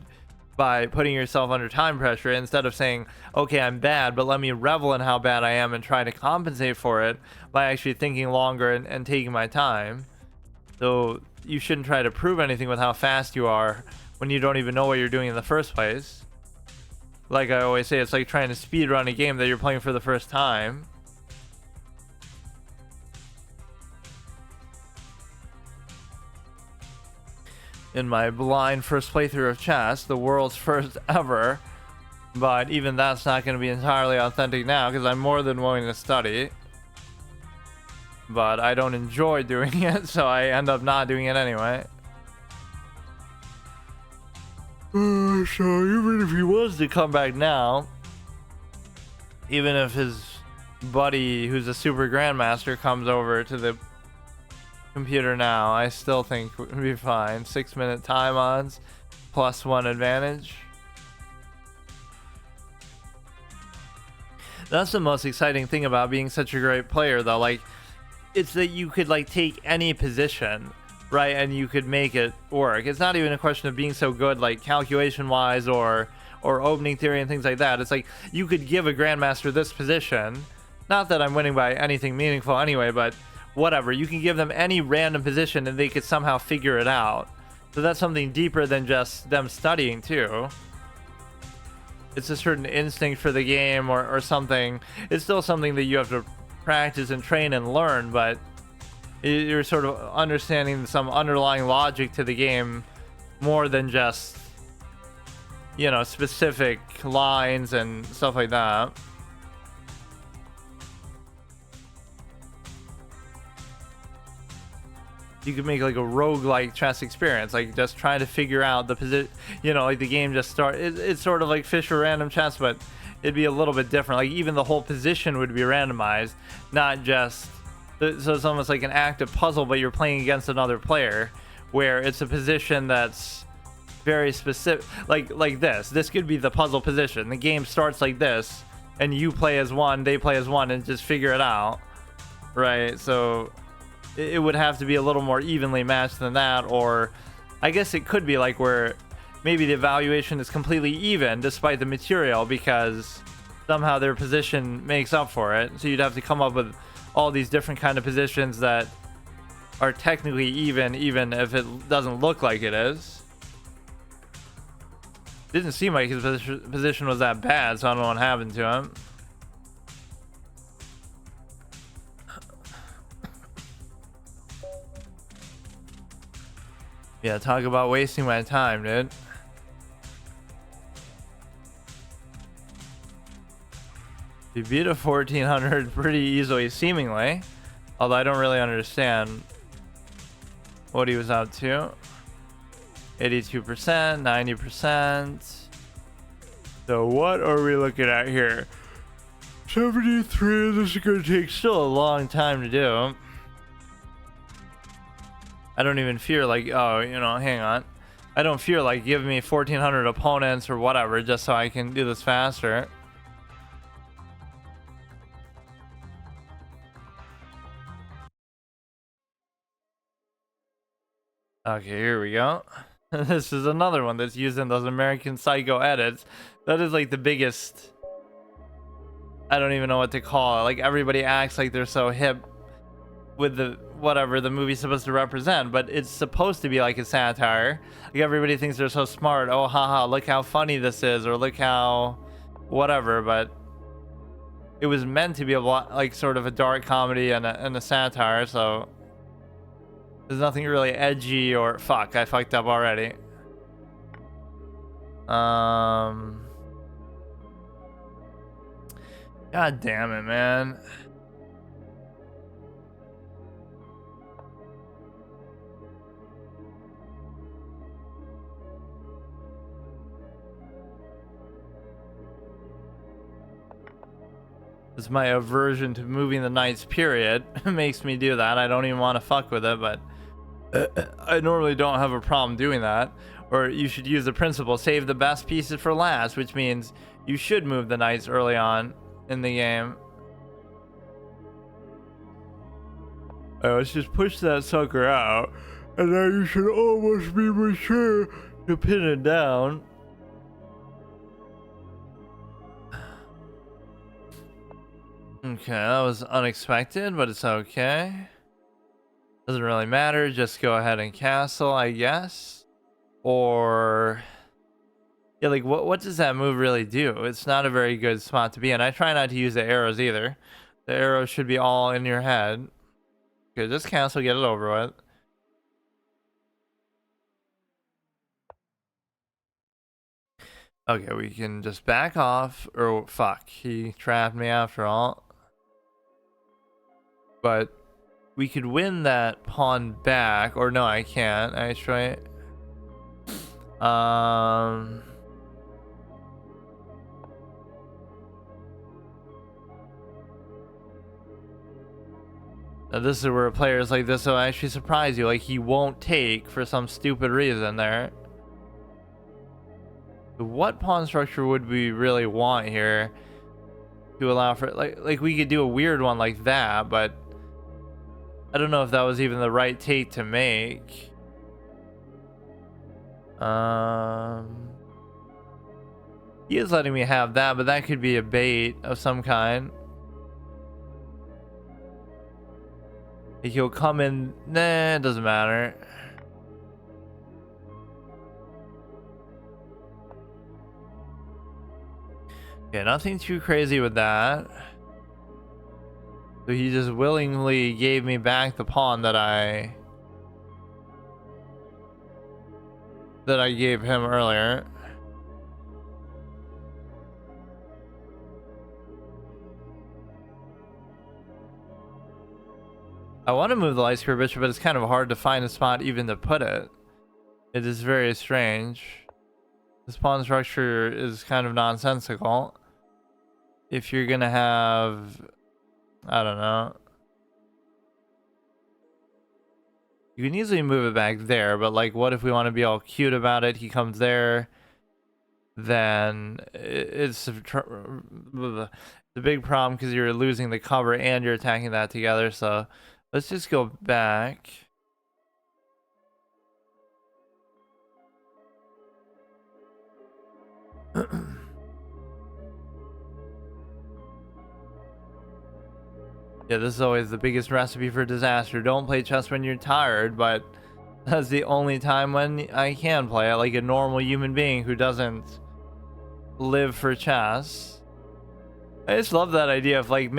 by putting yourself under time pressure, instead of saying, okay, I'm bad, but let me revel in how bad I am and try to compensate for it by actually thinking longer and taking my time. So you shouldn't try to prove anything with how fast you are when you don't even know what you're doing in the first place. Like I always say, it's like trying to speed run a game that you're playing for the first time. In my blind first playthrough of chess, the world's first ever, but even that's not going to be entirely authentic now because I'm more than willing to study, but I don't enjoy doing it, so I end up not doing it anyway. So even if he was to come back now, even if his buddy who's a super grandmaster comes over to the computer now, I still think we'd be fine. 6-minute time odds, +1 advantage. That's the most exciting thing about being such a great player, though. Like, it's that you could like take any position, right, and you could make it work. It's not even a question of being so good, like calculation wise or opening theory and things like that. It's like you could give a grandmaster this position. Not that I'm winning by anything meaningful anyway, but whatever, you can give them any random position and they could somehow figure it out. So that's something deeper than just them studying too. It's a certain instinct for the game or something. It's still something that you have to practice and train and learn, but you're sort of understanding some underlying logic to the game more than just, you know, specific lines and stuff like that. You could make like a roguelike chess experience, like just trying to figure out the position, you know, like the game just it's sort of like Fisher random chess, but it'd be a little bit different. Like even the whole position would be randomized, not just, so it's almost like an active puzzle, but you're playing against another player where it's a position that's very specific, like this could be the puzzle position. The game starts like this and you play as one, they play as one, and just figure it out, right? So it would have to be a little more evenly matched than that, or I guess it could be like where maybe the evaluation is completely even despite the material because somehow their position makes up for it. So you'd have to come up with all these different kind of positions that are technically even if it doesn't look like it is. Didn't seem like his position was that bad, so I don't know what happened to him. Yeah, talk about wasting my time, dude. He beat a 1400 pretty easily, seemingly. Although I don't really understand what he was up to. 82%, 90%. So what are we looking at here? 73, this is going to take still a long time to do. I don't even fear like, oh, you know, hang on. I don't fear like giving me 1400 opponents or whatever just so I can do this faster. Okay, here we go. This is another one that's using those American Psycho edits. That is like the biggest, I don't even know what to call it. Like everybody acts like they're so hip with the whatever the movie's supposed to represent, but it's supposed to be like a satire. Like everybody thinks they're so smart. Oh, haha, look how funny this is, or look how whatever. But it was meant to be a like sort of a dark comedy and a satire. So there's nothing really edgy or fuck. I fucked up already. God damn it, man. It's my aversion to moving the knights, period. Makes me do that. I don't even want to fuck with it, but I normally don't have a problem doing that. Or you should use the principle, save the best pieces for last, which means you should move the knights early on in the game. Right, let's just push that sucker out, and then you should almost be mature to pin it down. Okay, that was unexpected, but it's okay. Doesn't really matter, just go ahead and castle, I guess. Or yeah, like what does that move really do? It's not a very good spot to be in. I try not to use the arrows either. The arrows should be all in your head. Okay, just cancel, get it over with. Okay, we can just back off. Or fuck, he trapped me after all. But we could win that pawn back, or no, I can't actually. Now this is where players like this will actually surprise you. Like he won't take for some stupid reason there. What pawn structure would we really want here to allow for like we could do a weird one like that, but I don't know if that was even the right take to make. He is letting me have that, but that could be a bait of some kind. Like he'll come in. Nah, it doesn't matter. Okay, nothing too crazy with that. So he just willingly gave me back the pawn that I gave him earlier. I want to move the light square bishop, but it's kind of hard to find a spot even to put it. It is very strange. This pawn structure is kind of nonsensical. If you're gonna have, I don't know. You can easily move it back there, but like, what if we want to be all cute about it? He comes there, then it's the big problem because you're losing the cover and you're attacking that together. So Let's just go back. Yeah, this is always the biggest recipe for disaster. Don't play chess when you're tired, but that's the only time when I can play it, like a normal human being who doesn't live for chess. I just love that idea of like,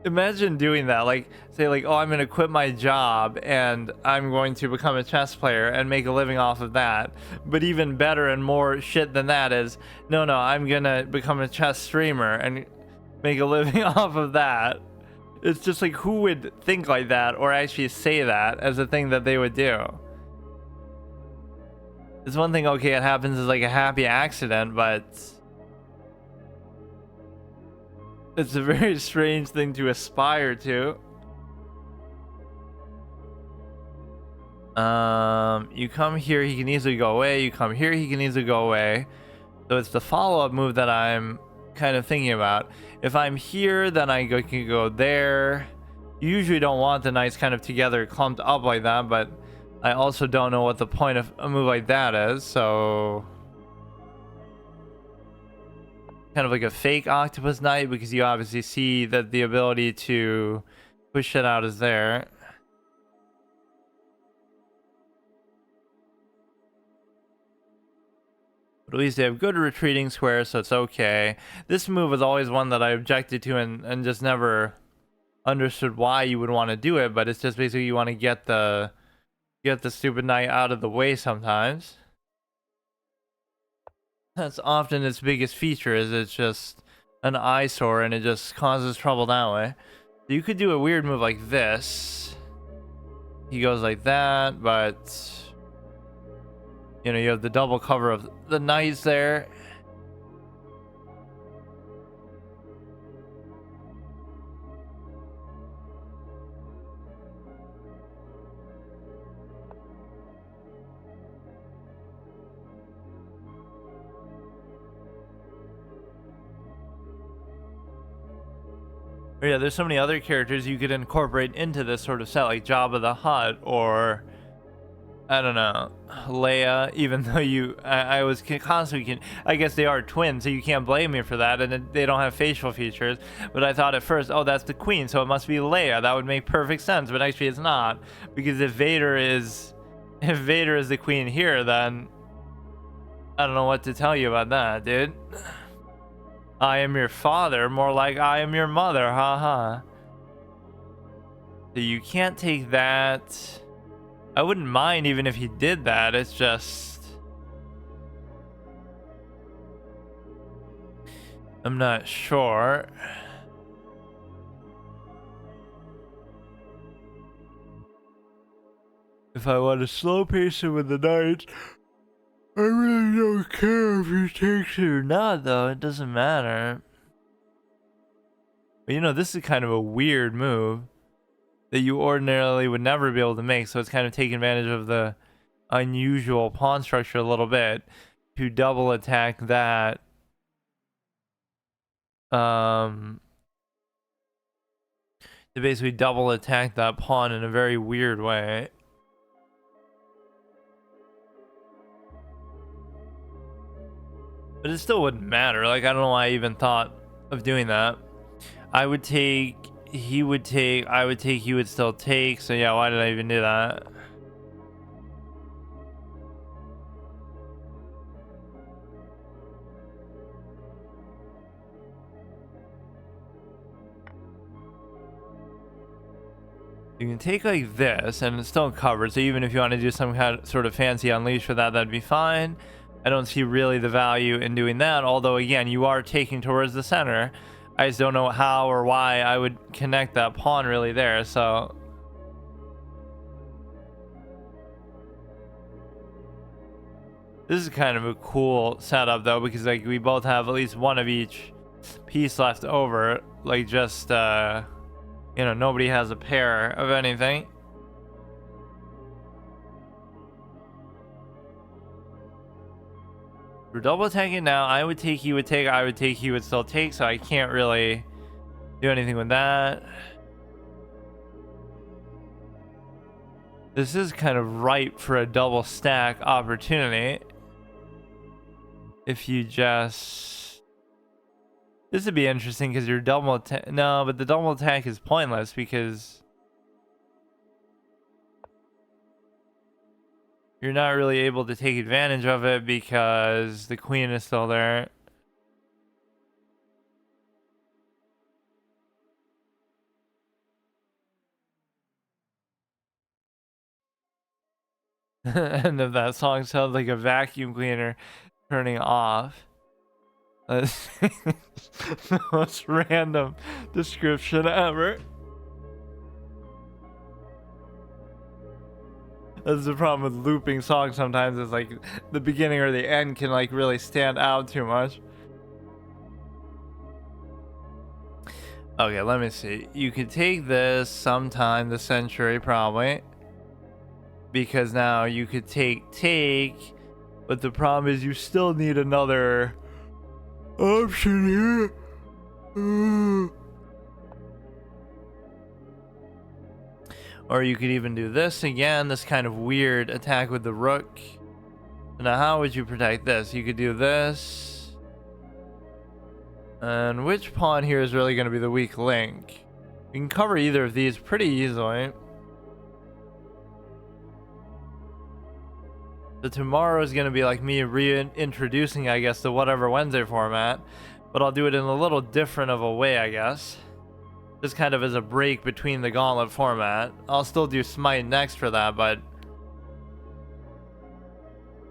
imagine doing that. Like, say like, oh, I'm gonna quit my job and I'm going to become a chess player and make a living off of that. But even better and more shit than that is, no, I'm gonna become a chess streamer and make a living off of that. It's just like, who would think like that or actually say that as a thing that they would do? It's one thing, okay, it happens as like a happy accident, but it's a very strange thing to aspire to. You come here, he can easily go away. You come here, he can easily go away. So it's the follow-up move that I'm kind of thinking about. If I'm here, then I can go there. You usually don't want the knights kind of together clumped up like that, but I also don't know what the point of a move like that is, so kind of like a fake octopus knight, because you obviously see that the ability to push it out is there. But at least they have good retreating squares, so it's okay. This move was always one that I objected to and just never understood why you would want to do it, but it's just basically you want to get the stupid knight out of the way sometimes. That's often its biggest feature, is it's just an eyesore and it just causes trouble that way. So you could do a weird move like this. He goes like that, but you know, you have the double cover of the knights there. But yeah, there's so many other characters you could incorporate into this sort of set, like Jabba the Hutt, or I don't know, Leia. Even though I was constantly, I guess they are twins, so you can't blame me for that, and they don't have facial features. But I thought at first, oh, that's the queen, so it must be Leia. That would make perfect sense, but actually it's not, because if Vader is the queen here, then I don't know what to tell you about that, dude. I am your father, more like I am your mother, haha. So you can't take that. I wouldn't mind even if he did that, it's just I'm not sure. If I want to slow pace it with the knights, I really don't care if he takes it or not, though. It doesn't matter. But you know, this is kind of a weird move that you ordinarily would never be able to make, so it's kind of taking advantage of the unusual pawn structure a little bit to double attack that. To basically double attack that pawn in a very weird way. But it still wouldn't matter. Like, I don't know why I even thought of doing that. I would take, he would take, I would take, he would still take. So yeah, why did I even do that? You can take like this and it's still covered. So even if you want to do some kind of sort of fancy unleash for that, that'd be fine. I don't see really the value in doing that, although again, you are taking towards the center. I just don't know how or why I would connect that pawn really there, so this is kind of a cool setup though, because like we both have at least one of each piece left over, like just you know, nobody has a pair of anything. We're double attacking now. I would take, he would take, I would take, he would still take, so I can't really do anything with that. This is kind of ripe for a double stack opportunity. If you just... This would be interesting because your double attack... No, but the double attack is pointless because... You're not really able to take advantage of it because the queen is still there. And if that song sounds like a vacuum cleaner turning off. That's the most random description ever. That's the problem with looping songs sometimes, is like the beginning or the end can like really stand out too much. Okay, let me see. You could take this sometime this century probably. Because now you could take, but the problem is you still need another option here. Or you could even do this again, this kind of weird attack with the rook. Now how would you protect this? You could do this. And which pawn here is really going to be the weak link? You can cover either of these pretty easily. So tomorrow is going to be like me reintroducing, I guess, the whatever Wednesday format. But I'll do it in a little different of a way, I guess. Just kind of as a break between the Gauntlet format. I'll still do Smite next for that, but...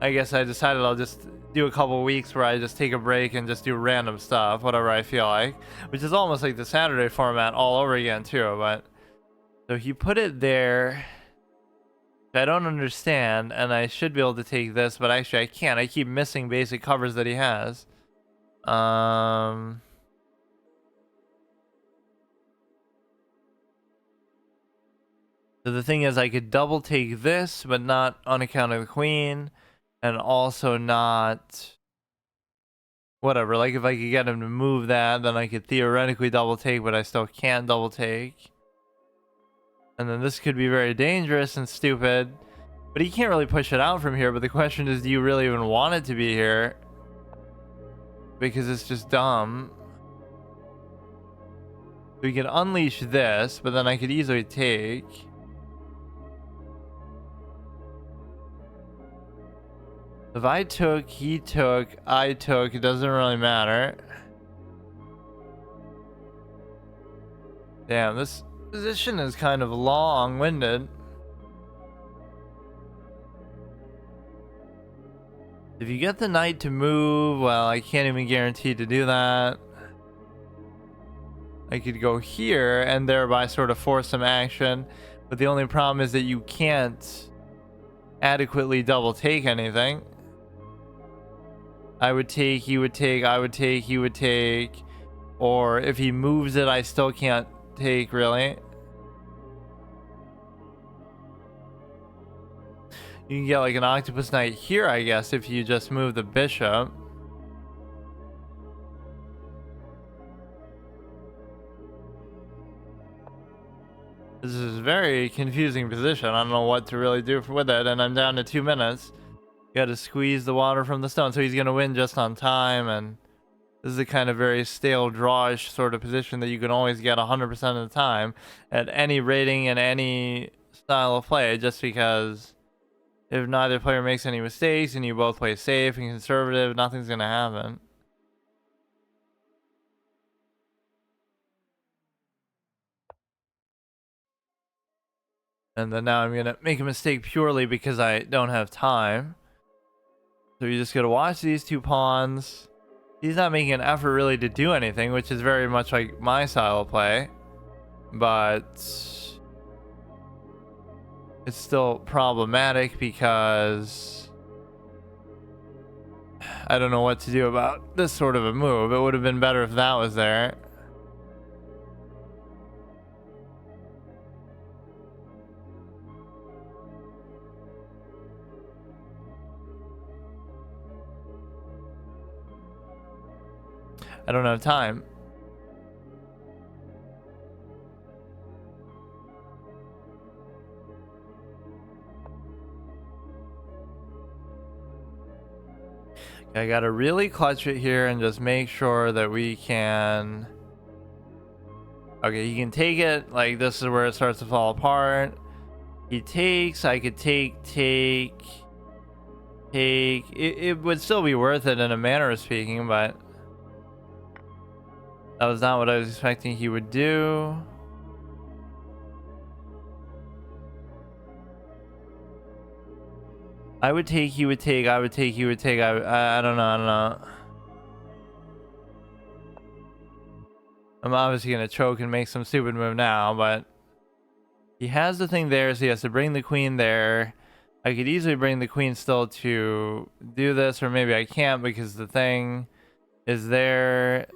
I guess I decided I'll just do a couple weeks where I just take a break and just do random stuff, whatever I feel like. Which is almost like the Saturday format all over again, too, but... So he put it there... I don't understand, and I should be able to take this, but actually I can't. I keep missing basic covers that he has. So the thing is, I could double take this, but not on account of the queen, and also not... Whatever, like if I could get him to move that, then I could theoretically double take, but I still can't double take. And then this could be very dangerous and stupid. But he can't really push it out from here. But the question is, do you really even want it to be here? Because it's just dumb. We can unleash this, but then I could easily take. If I took, he took, I took, it doesn't really matter. Damn, this position is kind of long-winded. If you get the knight to move, well, I can't even guarantee to do that. I could go here and thereby sort of force some action, but the only problem is that you can't adequately double take anything. I would take, he would take, I would take, he would take, or if he moves it, I still can't take, really. You can get like an octopus knight here, I guess, if you just move the bishop. This is a very confusing position. I don't know what to really do with it, and I'm down to 2 minutes. Got to squeeze the water from the stone, so he's going to win just on time, and this is a kind of very stale drawish sort of position that you can always get 100% of the time at any rating and any style of play, just because if neither player makes any mistakes and you both play safe and conservative, nothing's going to happen. And then now I'm going to make a mistake purely because I don't have time. So you just got to watch these two pawns. He's not making an effort really to do anything, which is very much like my style of play. But it's still problematic because I don't know what to do about this sort of a move. It would have been better if that was there. I don't have time. I gotta really clutch it here and just make sure that we can... Okay, he can take it. Like, this is where it starts to fall apart. He takes, I could take. It would still be worth it in a manner of speaking, but that was not what I was expecting he would do. I would take, he would take, I would take, he would take. I don't know. I'm obviously gonna choke and make some stupid move now, but he has the thing there, so he has to bring the queen there. I could easily bring the queen still to do this, or maybe I can't because the thing is there.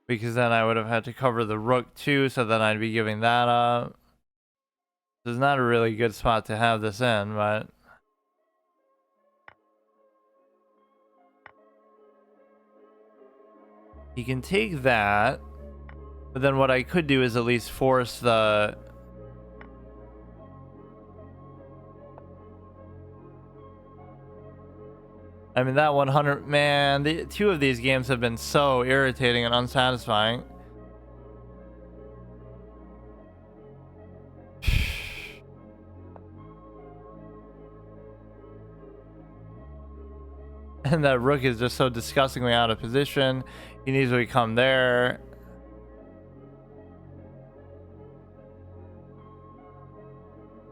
Because then I would have had to cover the rook too, so then I'd be giving that up. This is not a really good spot to have this in, but... He can take that, but then what I could do is at least force the... I mean, that 100... Man, the two of these games have been so irritating and unsatisfying. And that rook is just so disgustingly out of position. He needs to come there.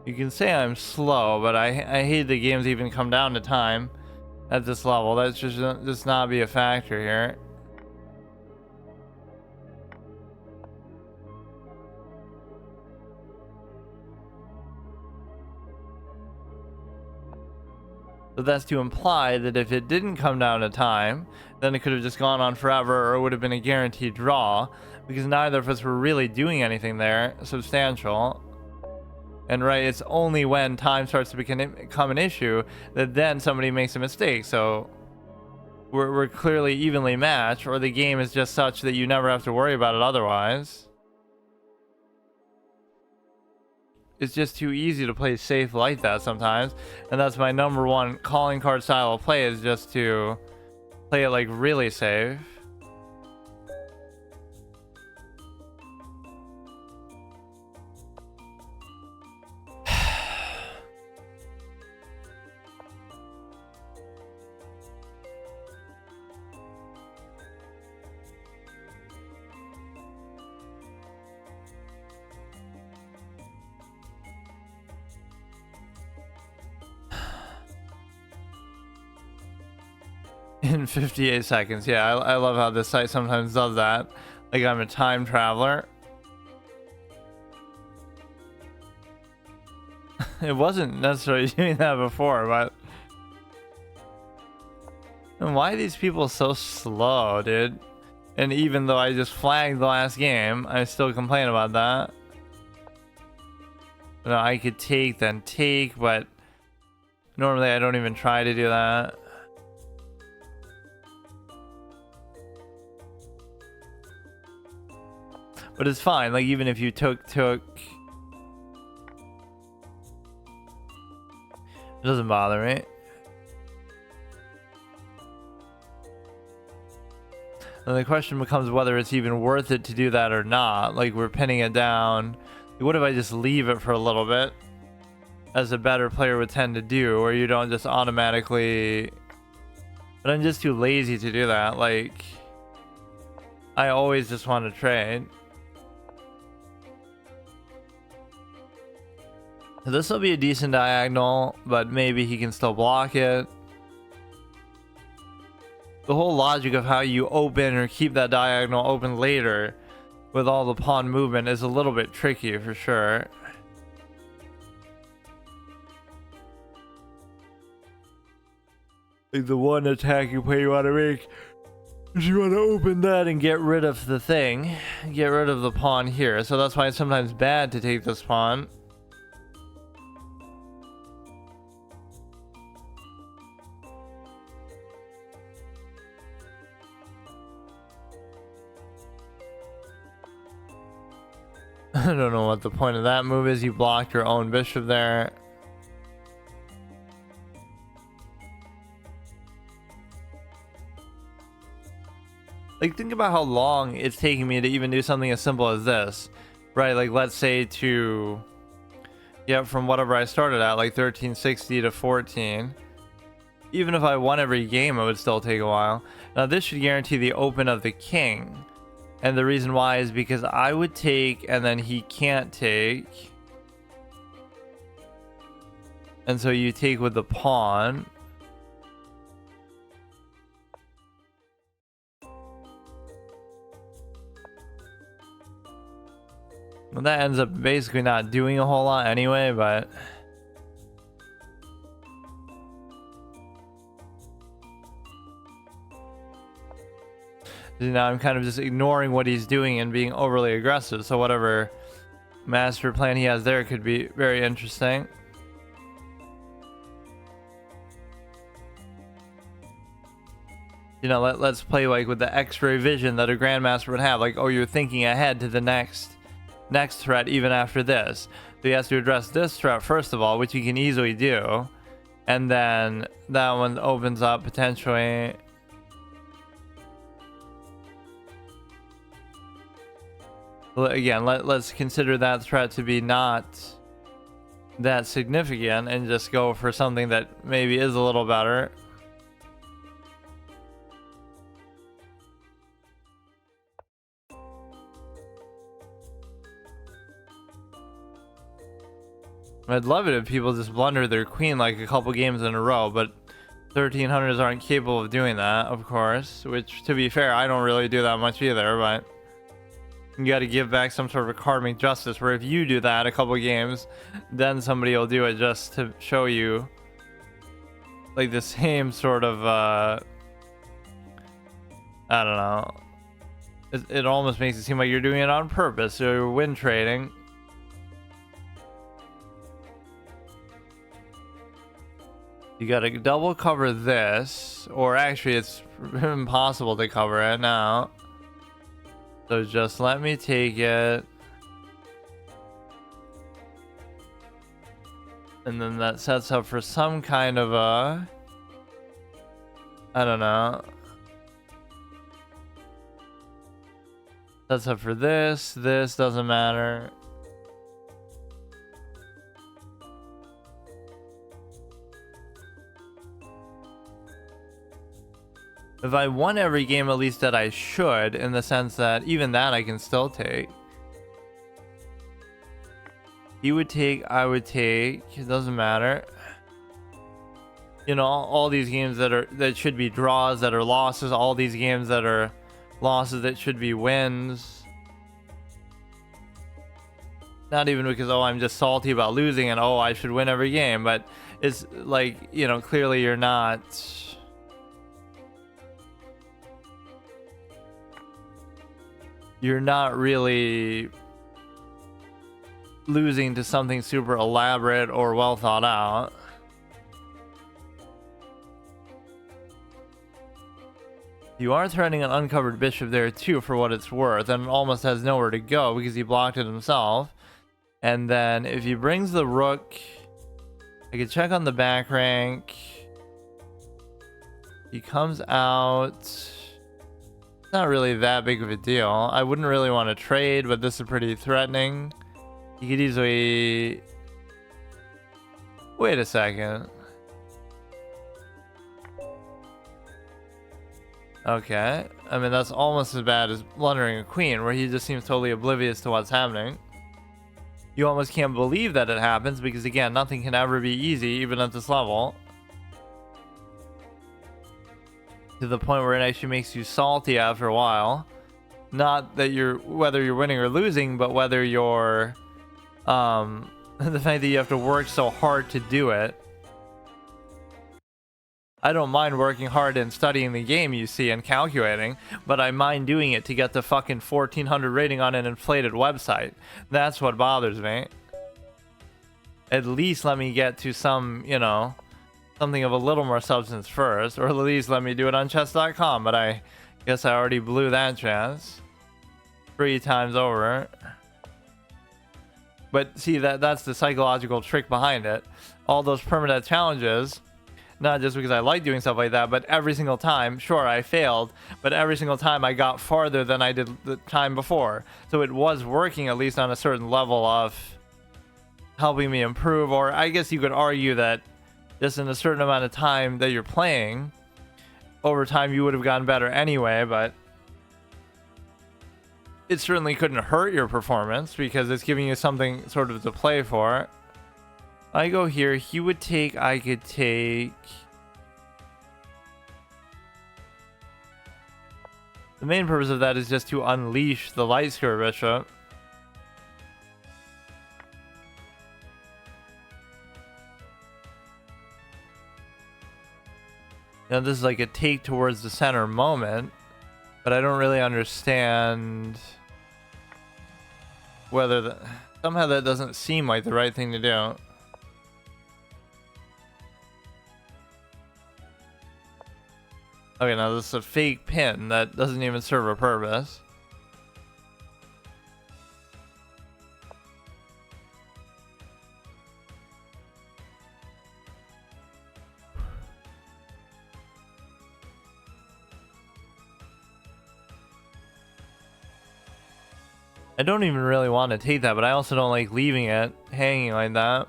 You can say I'm slow, but I hate the games even come down to time at this level. That's just not be a factor here. So that's to imply that if it didn't come down to time, then it could have just gone on forever, or it would have been a guaranteed draw, because neither of us were really doing anything there substantial. And right, it's only when time starts to become an issue that then somebody makes a mistake. So we're clearly evenly matched, or the game is just such that you never have to worry about it otherwise. It's just too easy to play safe like that sometimes, and that's my number one calling card style of play, is just to play it like really safe. In 58 seconds. Yeah, I love how this site sometimes does that. Like I'm a time traveler. It wasn't necessarily doing that before, but... And why are these people so slow, dude? And even though I just flagged the last game, I still complain about that. You know, I could take, then take, but... Normally I don't even try to do that. But it's fine, like even if you took... It doesn't bother me. And the question becomes whether it's even worth it to do that or not. Like we're pinning it down. What if I just leave it for a little bit? As a better player would tend to do, where you don't just automatically... But I'm just too lazy to do that. Like, I always just want to trade. This will be a decent diagonal, but maybe he can still block it. The whole logic of how you open or keep that diagonal open later with all the pawn movement is a little bit tricky for sure. Like the one attacking play you want to make is you want to open that and get rid of the thing. Get rid of the pawn here. So that's why it's sometimes bad to take this pawn. I don't know what the point of that move is. You blocked your own bishop there. Like, think about how long it's taking me to even do something as simple as this, right? Like, let's say to get from whatever I started at, like 1360 to 14. Even if I won every game, it would still take a while. Now, this should guarantee the open of the king. And the reason why is because I would take, and then he can't take. And so you take with the pawn. Well, that ends up basically not doing a whole lot anyway, but... now I'm kind of just ignoring what he's doing and being overly aggressive. So whatever master plan he has there could be very interesting. You know, let's play like with the X-ray vision that a grandmaster would have. Like, oh, you're thinking ahead to the next threat even after this. So he has to address this threat first of all, which he can easily do. And then that one opens up potentially... Again, let's consider that threat to be not that significant and just go for something that maybe is a little better. I'd love it if people just blunder their queen like a couple games in a row, but 1300s aren't capable of doing that, of course, which, to be fair, I don't really do that much either, but... you got to give back some sort of karmic justice where if you do that a couple games, then somebody will do it just to show you like the same sort of I don't know, it almost makes it seem like you're doing it on purpose, so you're win trading. You got to double cover this, or actually it's impossible to cover it now. So just let me take it. And then that sets up for some kind of a... I don't know. Sets up for this. This doesn't matter. If I won every game, at least that I should, in the sense that even that I can still take. He would take, I would take, it doesn't matter. You know, all these games that should be draws that are losses, all these games that are losses that should be wins. Not even because, oh, I'm just salty about losing and, oh, I should win every game, but it's like, you know, clearly you're not... you're not really losing to something super elaborate or well thought out. You are threatening an uncovered bishop there too, for what it's worth, and it almost has nowhere to go because he blocked it himself. And then if he brings the rook, I could check on the back rank. He comes out. Not really that big of a deal. I wouldn't really want to trade, but this is pretty threatening. You could easily... wait a second. Okay. I mean, that's almost as bad as blundering a queen, where he just seems totally oblivious to what's happening. You almost can't believe that it happens, because again, nothing can ever be easy, even at this level. To the point where it actually makes you salty after a while. Not that whether you're winning or losing, but whether you're the fact that you have to work so hard to do it. I don't mind working hard and studying the game, you see, and calculating, but I mind doing it to get the fucking 1400 rating on an inflated website. That's what bothers me. At least let me get to some, you know, something of a little more substance first, or at least let me do it on chess.com, but I guess I already blew that chance 3 times over. But see, that's the psychological trick behind it. All those permanent challenges, not just because I like doing stuff like that, but every single time, sure, I failed, but every single time I got farther than I did the time before. So it was working, at least on a certain level of helping me improve. Or I guess you could argue that just in a certain amount of time that you're playing, over time you would have gotten better anyway, but it certainly couldn't hurt your performance because it's giving you something sort of to play for. I go here, he would take, I could take. The main purpose of that is just to unleash the light skewer bishop. Now this is like a take towards the center moment, but I don't really understand whether somehow that doesn't seem like the right thing to do. Okay, now this is a fake pin that doesn't even serve a purpose. I don't even really want to take that, but I also don't like leaving it hanging like that.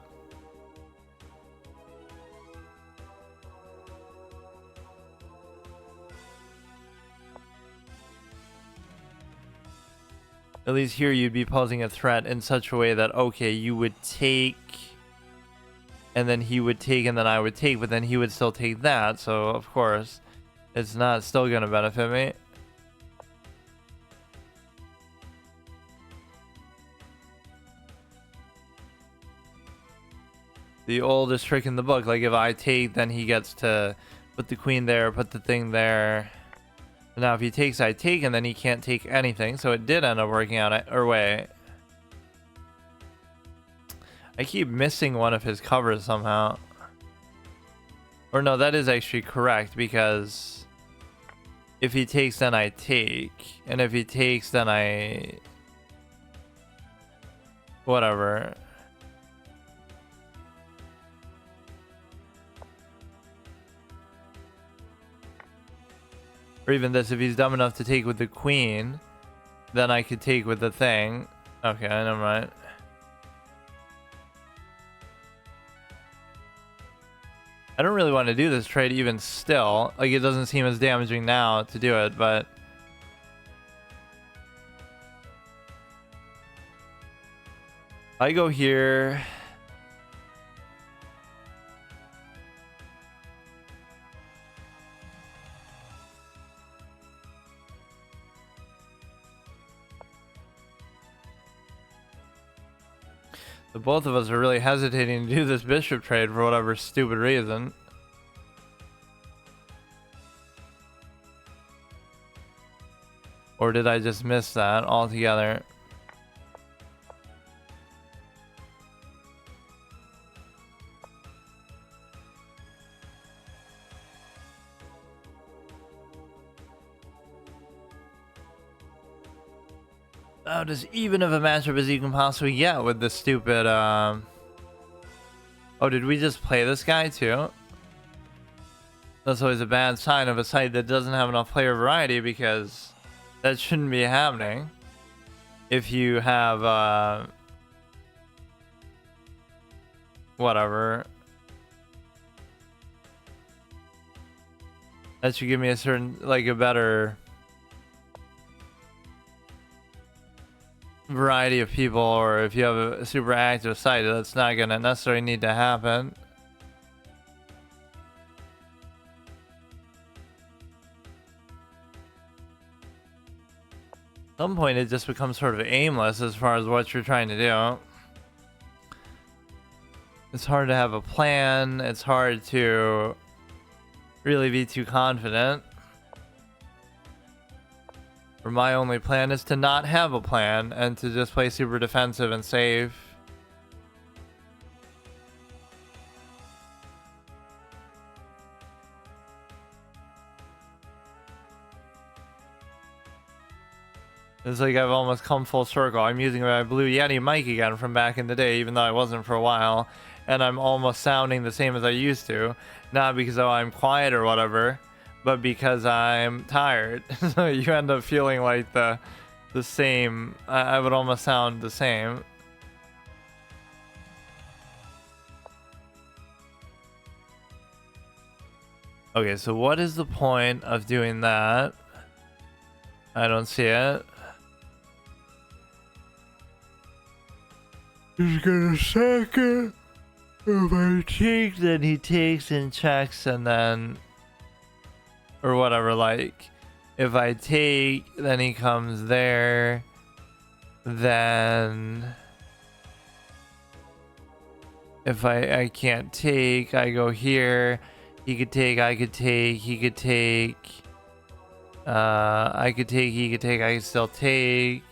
At least here you'd be posing a threat in such a way that, okay, you would take, and then he would take, and then I would take, but then he would still take that, so of course, it's not still gonna benefit me. The oldest trick in the book, like if I take, then he gets to put the queen there, put the thing there. Now if he takes, I take, and then he can't take anything, so it did end up working out. Or wait, I keep missing one of his covers somehow. Or no, that is actually correct, because if he takes, then I take, and if he takes, then I whatever. Or even this, if he's dumb enough to take with the queen, then I could take with the thing. Okay, never mind. I don't really want to do this trade even still. Like, it doesn't seem as damaging now to do it, but I go here. So both of us are really hesitating to do this bishop trade for whatever stupid reason. Or did I just miss that altogether? About as even of a matchup as you can possibly get with this stupid, Oh, did we just play this guy too? That's always a bad sign of a site that doesn't have enough player variety, because that shouldn't be happening. If you have, whatever. That should give me a certain, like, a better variety of people, or if you have a super active site, that's not gonna necessarily need to happen. At some point it just becomes sort of aimless as far as what you're trying to do. It's hard to have a plan, it's hard to really be too confident. Or my only plan is to not have a plan and to just play super defensive and safe. It's like I've almost come full circle. I'm using my Blue Yeti mic again from back in the day, even though I wasn't for a while. And I'm almost sounding the same as I used to. Not because I'm quiet or whatever, but because I'm tired. So you end up feeling like the same. I would almost sound the same. Okay, so what is the point of doing that? I don't see it. He's gonna second. If I take, then he takes and checks, and then, or whatever. Like, if I take, then he comes there. Then, if I can't take, I go here. He could take, I could take, he could take. I could take, he could take, I could still take.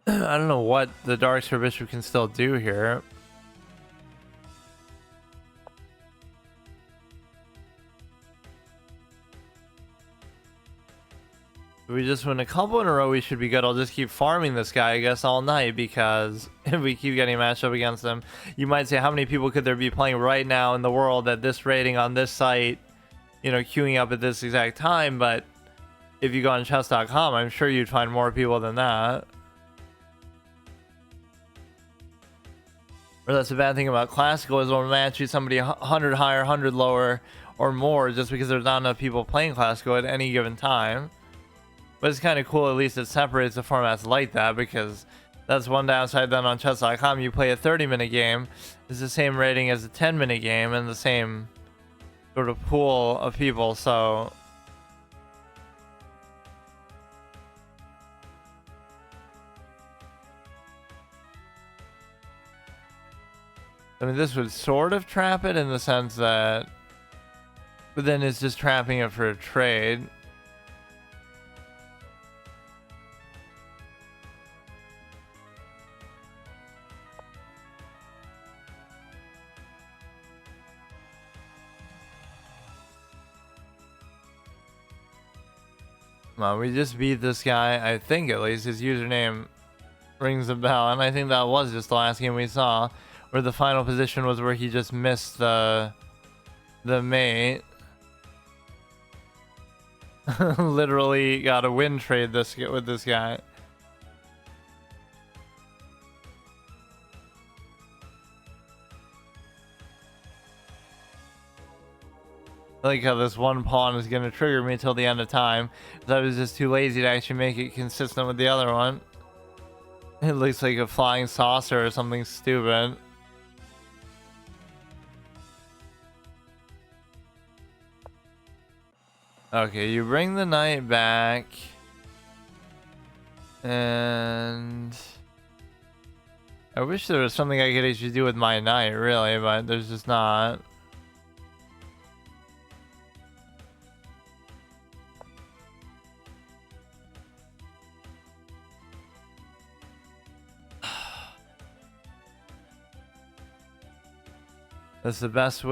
I don't know what the Dark Star Bishop can still do here. If we just win a couple in a row, we should be good. I'll just keep farming this guy, I guess, all night, because if we keep getting matched up against him, you might say, how many people could there be playing right now in the world at this rating on this site, you know, queuing up at this exact time? But if you go on chess.com, I'm sure you'd find more people than that. Or that's the bad thing about classical, is it'll match you somebody 100 higher, 100 lower, or more, just because there's not enough people playing classical at any given time. But it's kind of cool, at least it separates the formats like that, because that's one downside. Then on chess.com, you play a 30-minute game. It's the same rating as a 10-minute game and the same sort of pool of people, so... I mean, this would sort of trap it in the sense that... But then it's just trapping it for a trade. Come on, we just beat this guy. I think at least his username rings a bell. And I think that was just the last game we saw, where the final position was where he just missed the mate. Literally got a win trade with this guy. I like how this one pawn is going to trigger me till the end of time. I was just too lazy to actually make it consistent with the other one. It looks like a flying saucer or something stupid. Okay, you bring the knight back. And... I wish there was something I could actually do with my knight, really, but there's just not. That's the best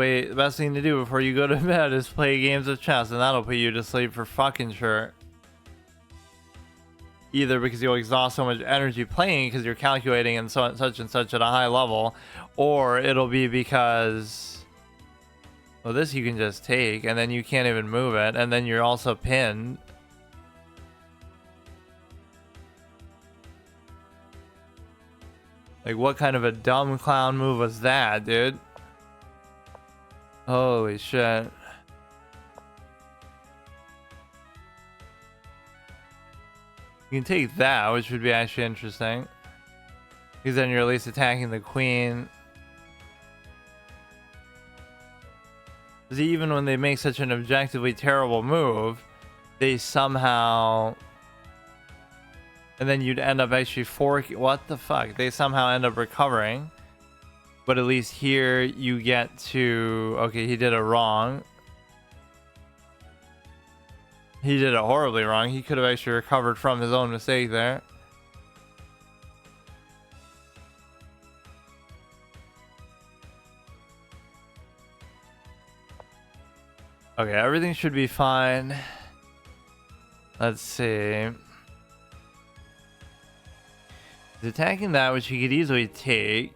thing to do before you go to bed is play games of chess, and that'll put you to sleep for fucking sure. Either because you'll exhaust so much energy playing because you're calculating and such and such at a high level, or it'll be because, well, this you can just take and then you can't even move it, and then you're also pinned. Like, what kind of a dumb clown move was that, dude? Holy shit. You can take that, which would be actually interesting. Because then you're at least attacking the queen. Because even when they make such an objectively terrible move, they somehow... And then you'd end up actually forking... What the fuck? They somehow end up recovering. But at least here you get to... Okay, he did it wrong. He did it horribly wrong. He could have actually recovered from his own mistake there. Okay, everything should be fine. Let's see. He's attacking that, which he could easily take.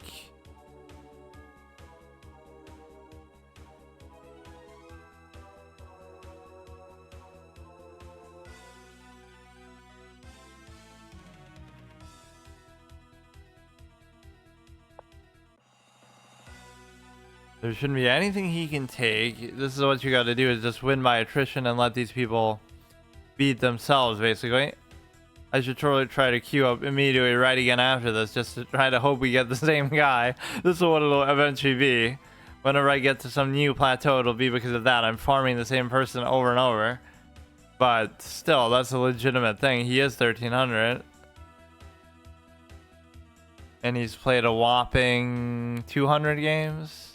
There shouldn't be anything he can take. This is what you got to do, is just win by attrition and let these people beat themselves, basically. I should totally try to queue up immediately right again after this, just to try to hope we get the same guy. This is what it'll eventually be. Whenever I get to some new plateau, it'll be because of that. I'm farming the same person over and over. But still, that's a legitimate thing. He is 1300. And he's played a whopping 200 games.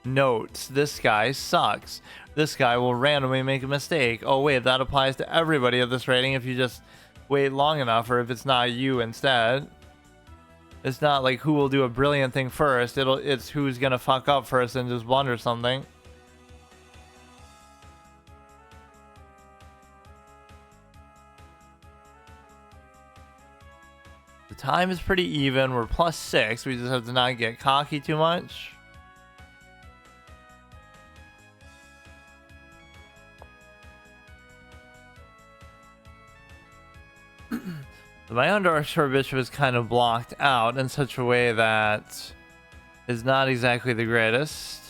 Notes, this guy sucks. This guy will randomly make a mistake. Oh wait, that applies to everybody at this rating if you just wait long enough, or if it's not you instead. It's not like who will do a brilliant thing first. It's who's gonna fuck up first and just blunder something. The time is pretty even. We're +6. We just have to not get cocky too much. My underscore bishop is kind of blocked out in such a way that is not exactly the greatest.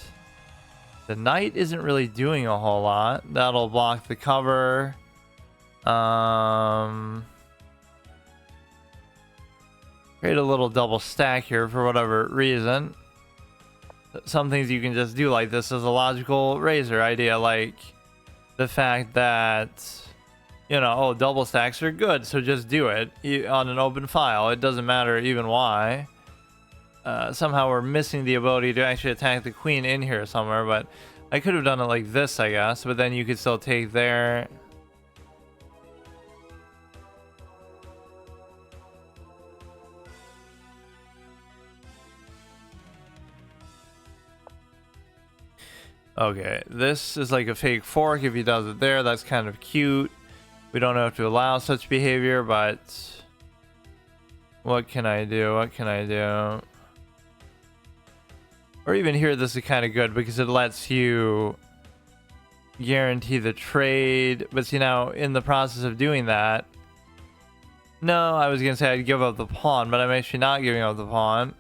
The knight isn't really doing a whole lot. That'll block the cover. Create a little double stack here for whatever reason. Some things you can just do like this is a logical razor idea, like the fact that, you know, oh, double stacks are good, so just do it on an open file. It doesn't matter even why. Somehow we're missing the ability to actually attack the queen in here somewhere, but I could have done it like this, I guess, but then you could still take there. Okay, this is like a fake fork. If he does it there, that's kind of cute. We don't have to allow such behavior, but what can I do? What can I do? Or even here, this is kind of good because it lets you guarantee the trade. But see, now in the process of doing that, no, I was going to say I'd give up the pawn, but I'm actually not giving up the pawn.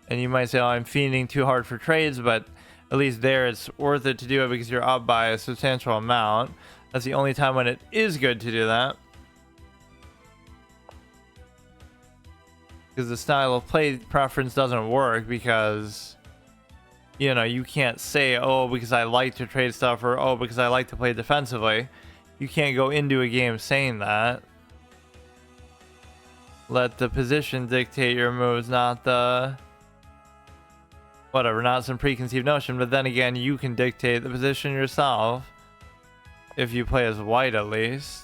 And you might say, oh, I'm fiending too hard for trades, but at least there it's worth it to do it because you're up by a substantial amount. That's the only time when it is good to do that. Because the style of play preference doesn't work because, you know, you can't say, oh, because I like to trade stuff, or oh, because I like to play defensively. You can't go into a game saying that. Let the position dictate your moves, not the... whatever, not some preconceived notion, but then again, you can dictate the position yourself if you play as white, at least.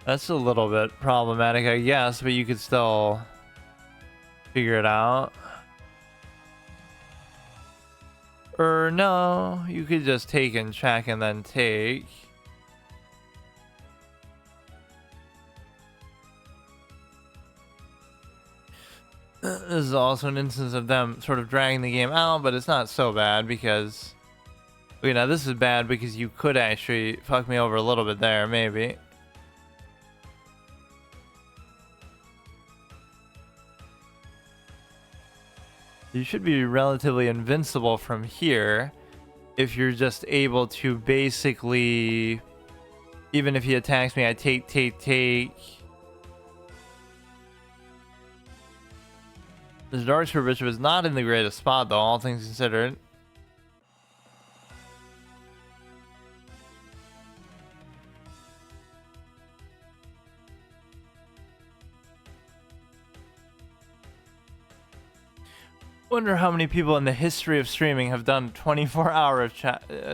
That's a little bit problematic, I guess, but you could still figure it out. Or no, you could just take and check and then take. This is also an instance of them sort of dragging the game out, but it's not so bad because, you know, this is bad because you could actually fuck me over a little bit there, maybe. You should be relatively invincible from here if you're just able to basically, even if he attacks me, I take. This Darksphere Bishop is not in the greatest spot, though, all things considered. Wonder how many people in the history of streaming have done 24-hour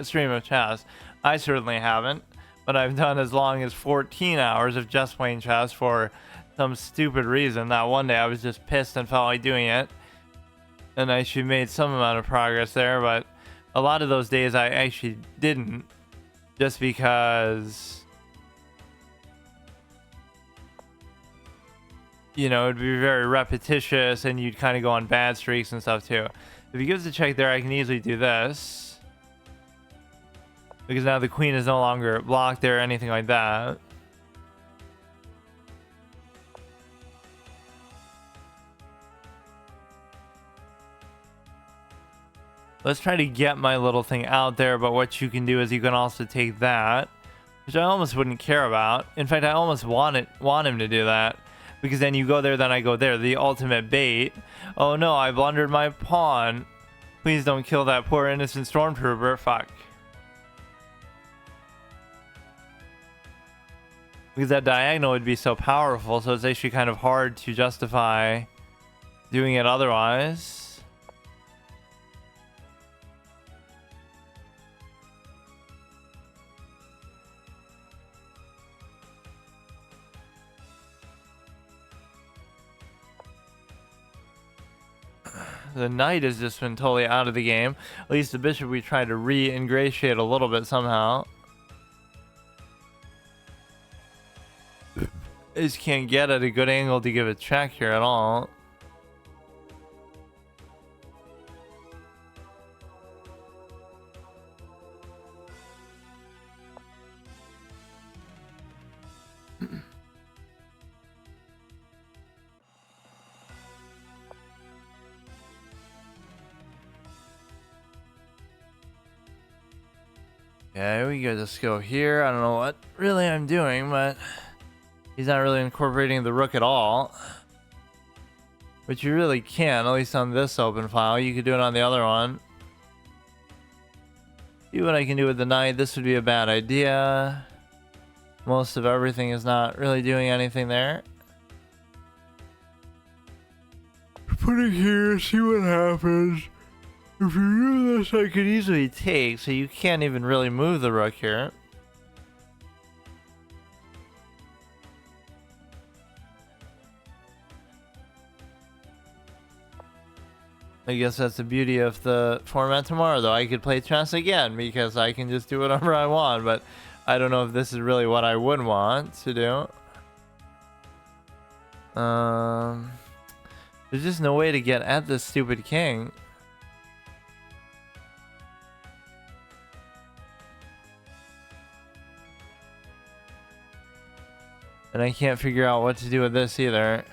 stream of chess. I certainly haven't, but I've done as long as 14 hours of just playing chess for some stupid reason. That one day I was just pissed and felt like doing it, and I actually made some amount of progress there, but a lot of those days I actually didn't, just because, you know, it'd be very repetitious and you'd kind of go on bad streaks and stuff too. If he gives a check there, I can easily do this, because now the queen is no longer blocked there or anything like that. Let's try to get my little thing out there, but what you can do is you can also take that, which I almost wouldn't care about. In fact, I almost want him to do that, because then you go there, then I go there. The ultimate bait. Oh no, I blundered my pawn. Please don't kill that poor innocent stormtrooper. Fuck. Because that diagonal would be so powerful, so it's actually kind of hard to justify doing it otherwise. The knight has just been totally out of the game. At least the bishop we tried to re-ingratiate a little bit somehow. I just can't get at a good angle to give a check here at all. Yeah, we could just go here. I don't know what really I'm doing, but he's not really incorporating the rook at all. Which you really can, at least on this open file. You could do it on the other one. See what I can do with the knight. This would be a bad idea. Most of everything is not really doing anything there. Put it here, see what happens. If you do this, I could easily take, so you can't even really move the rook here. I guess that's the beauty of the format tomorrow, though. I could play chess again, because I can just do whatever I want, but I don't know if this is really what I would want to do. There's just no way to get at this stupid king. And I can't figure out what to do with this either.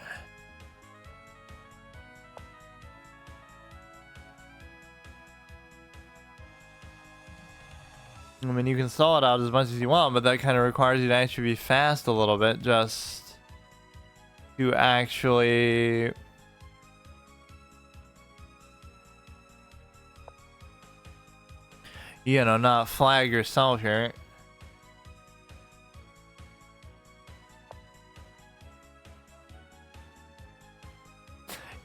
I mean, you can stall it out as much as you want, but that kind of requires you to actually be fast a little bit, just to actually... you know, not flag yourself here.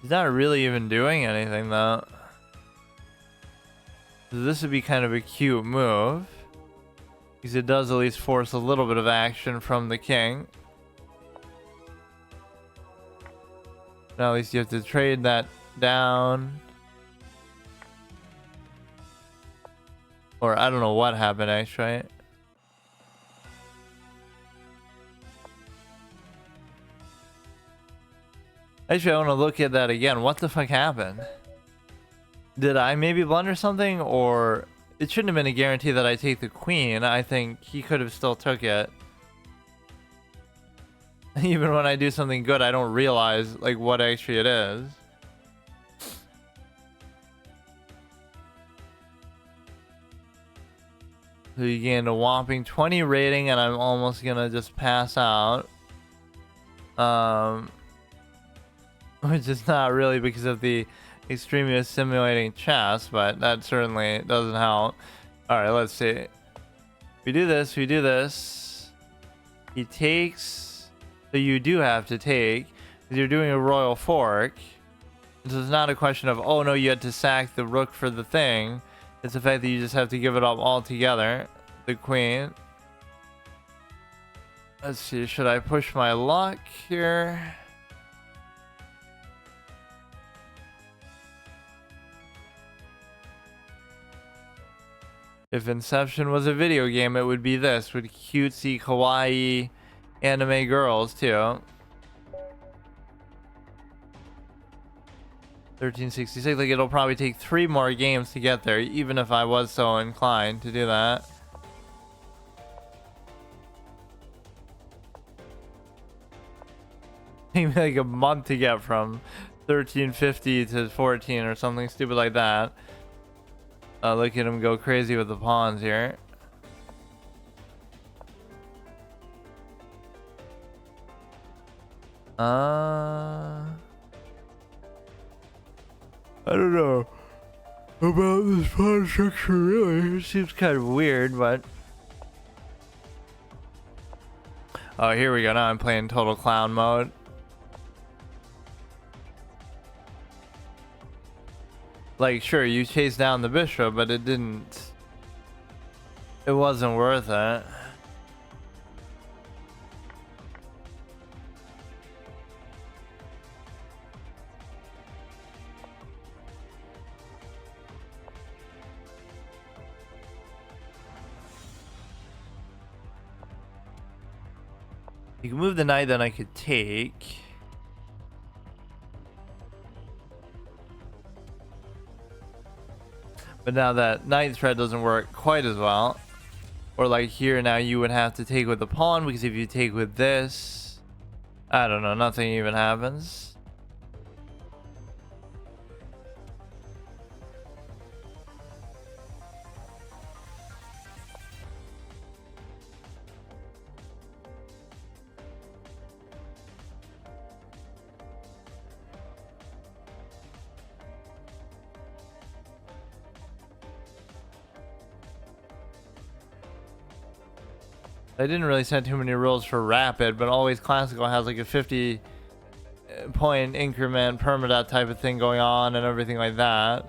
He's not really even doing anything, though. So this would be kind of a cute move, because it does at least force a little bit of action from the king. Now at least you have to trade that down. Or I don't know what happened, actually. Actually, I want to look at that again. What the fuck happened? Did I maybe blunder something? Or it shouldn't have been a guarantee that I take the queen. I think he could have still took it. Even when I do something good, I don't realize like what actually it is. So you gained a whopping 20 rating, and I'm almost gonna just pass out. Which is not really because of the extremely simulating chess, but that certainly doesn't help. Alright, let's see. We do this, we do this. He takes. So you do have to take, because you're doing a royal fork. This is not a question of, oh no, you had to sack the rook for the thing. It's the fact that you just have to give it up all together. The queen. Let's see, should I push my luck here? If Inception was a video game, it would be this, with cutesy, kawaii anime girls too. 1366, like it'll probably take 3 more games to get there, even if I was so inclined to do that. Take me like a month to get from 1350 to 14 or something stupid like that. Look at him go crazy with the pawns here. I don't know about this pawn structure really. It seems kind of weird, but... Oh, here we go. Now I'm playing total clown mode. Like, sure, you chased down the bishop, but it didn't... It wasn't worth it. You can move the knight, then I could take. But now that knight thread doesn't work quite as well. Or like here, now you would have to take with the pawn, because if you take with this, I don't know, nothing even happens. I didn't really set too many rules for rapid, but always classical has like a 50 point increment permadeath type of thing going on and everything like that.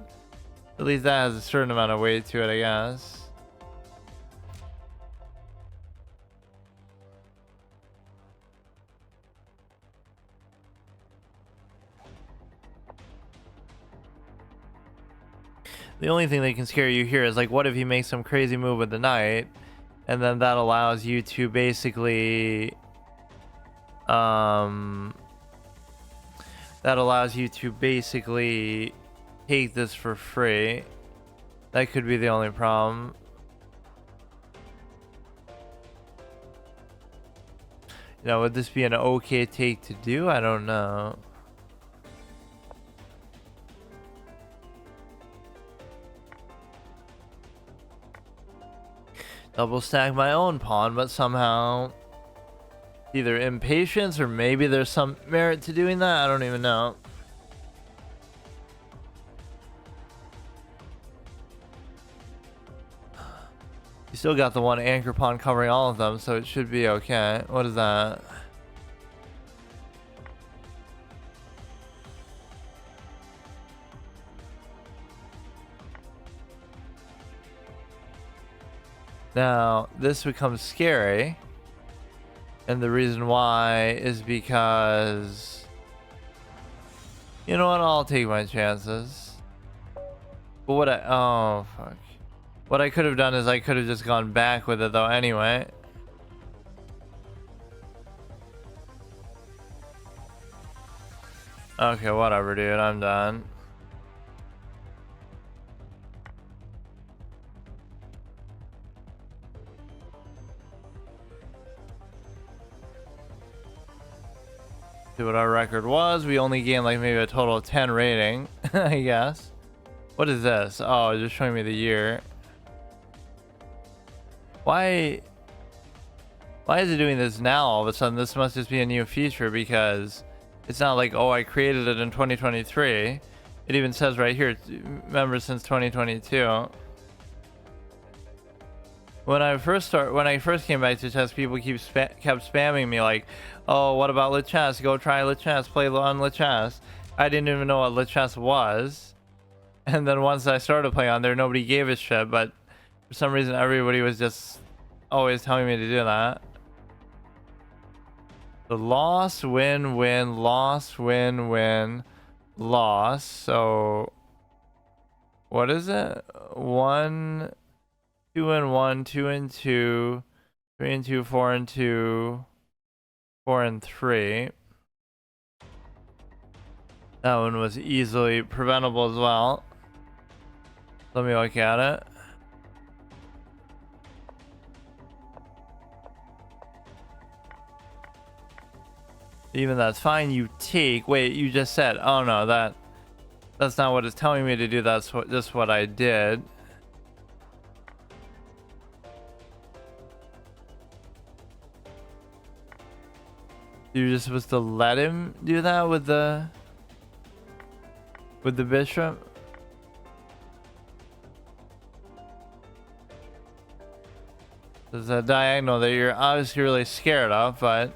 At least that has a certain amount of weight to it, I guess. The only thing that can scare you here is like, what if he makes some crazy move with the knight? And then that allows you to basically, take this for free. That could be the only problem. You know, would this be an okay take to do? I don't know. Double stack my own pawn, but somehow either impatience or maybe there's some merit to doing that. I don't even know. You still got the one anchor pawn covering all of them, so it should be okay. What is that? Now, this becomes scary, and the reason why is because, you know what, I'll take my chances. But what oh fuck. What I could have done is I could have just gone back with it though anyway. Okay, whatever dude, I'm done. See what our record was. We only gained like maybe a total of 10 rating, I guess. What is this? Oh, it's just showing me the year. Why is it doing this now all of a sudden? This must just be a new feature, because it's not like, oh, I created it in 2023. It even says right here, members since 2022. When I first came back to chess, people kept spamming me like, oh, what about lichess? Go try lichess, play on lichess. I didn't even know what lichess was. And then once I started playing on there, nobody gave a shit, but for some reason everybody was just always telling me to do that. The loss, win, win, loss, win, win, loss. So what is it? 1, 2 and 1, 2 and 2, 3 and 2, 4 and 2, 4 and 3. That one was easily preventable as well. Let me look at it. Even that's fine. You take. Wait, you just said. Oh no, that's not what it's telling me to do. That's just what I did. You're just supposed to let him do that with the bishop. There's a diagonal that you're obviously really scared of, but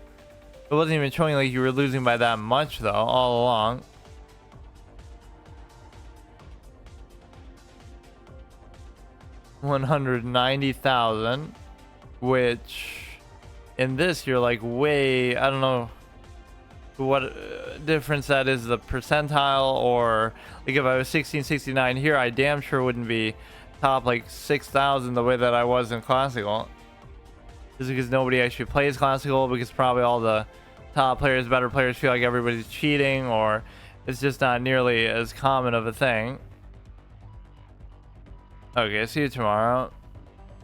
it wasn't even showing like you were losing by that much though, all along. $190,000, which in this you're like way, I don't know what difference that is, the percentile, or like if I was 1669 here, I damn sure wouldn't be top like 6,000 the way that I was in classical. Just because nobody actually plays classical, because probably all the top players, better players, feel like everybody's cheating, or it's just not nearly as common of a thing. Okay, see you tomorrow.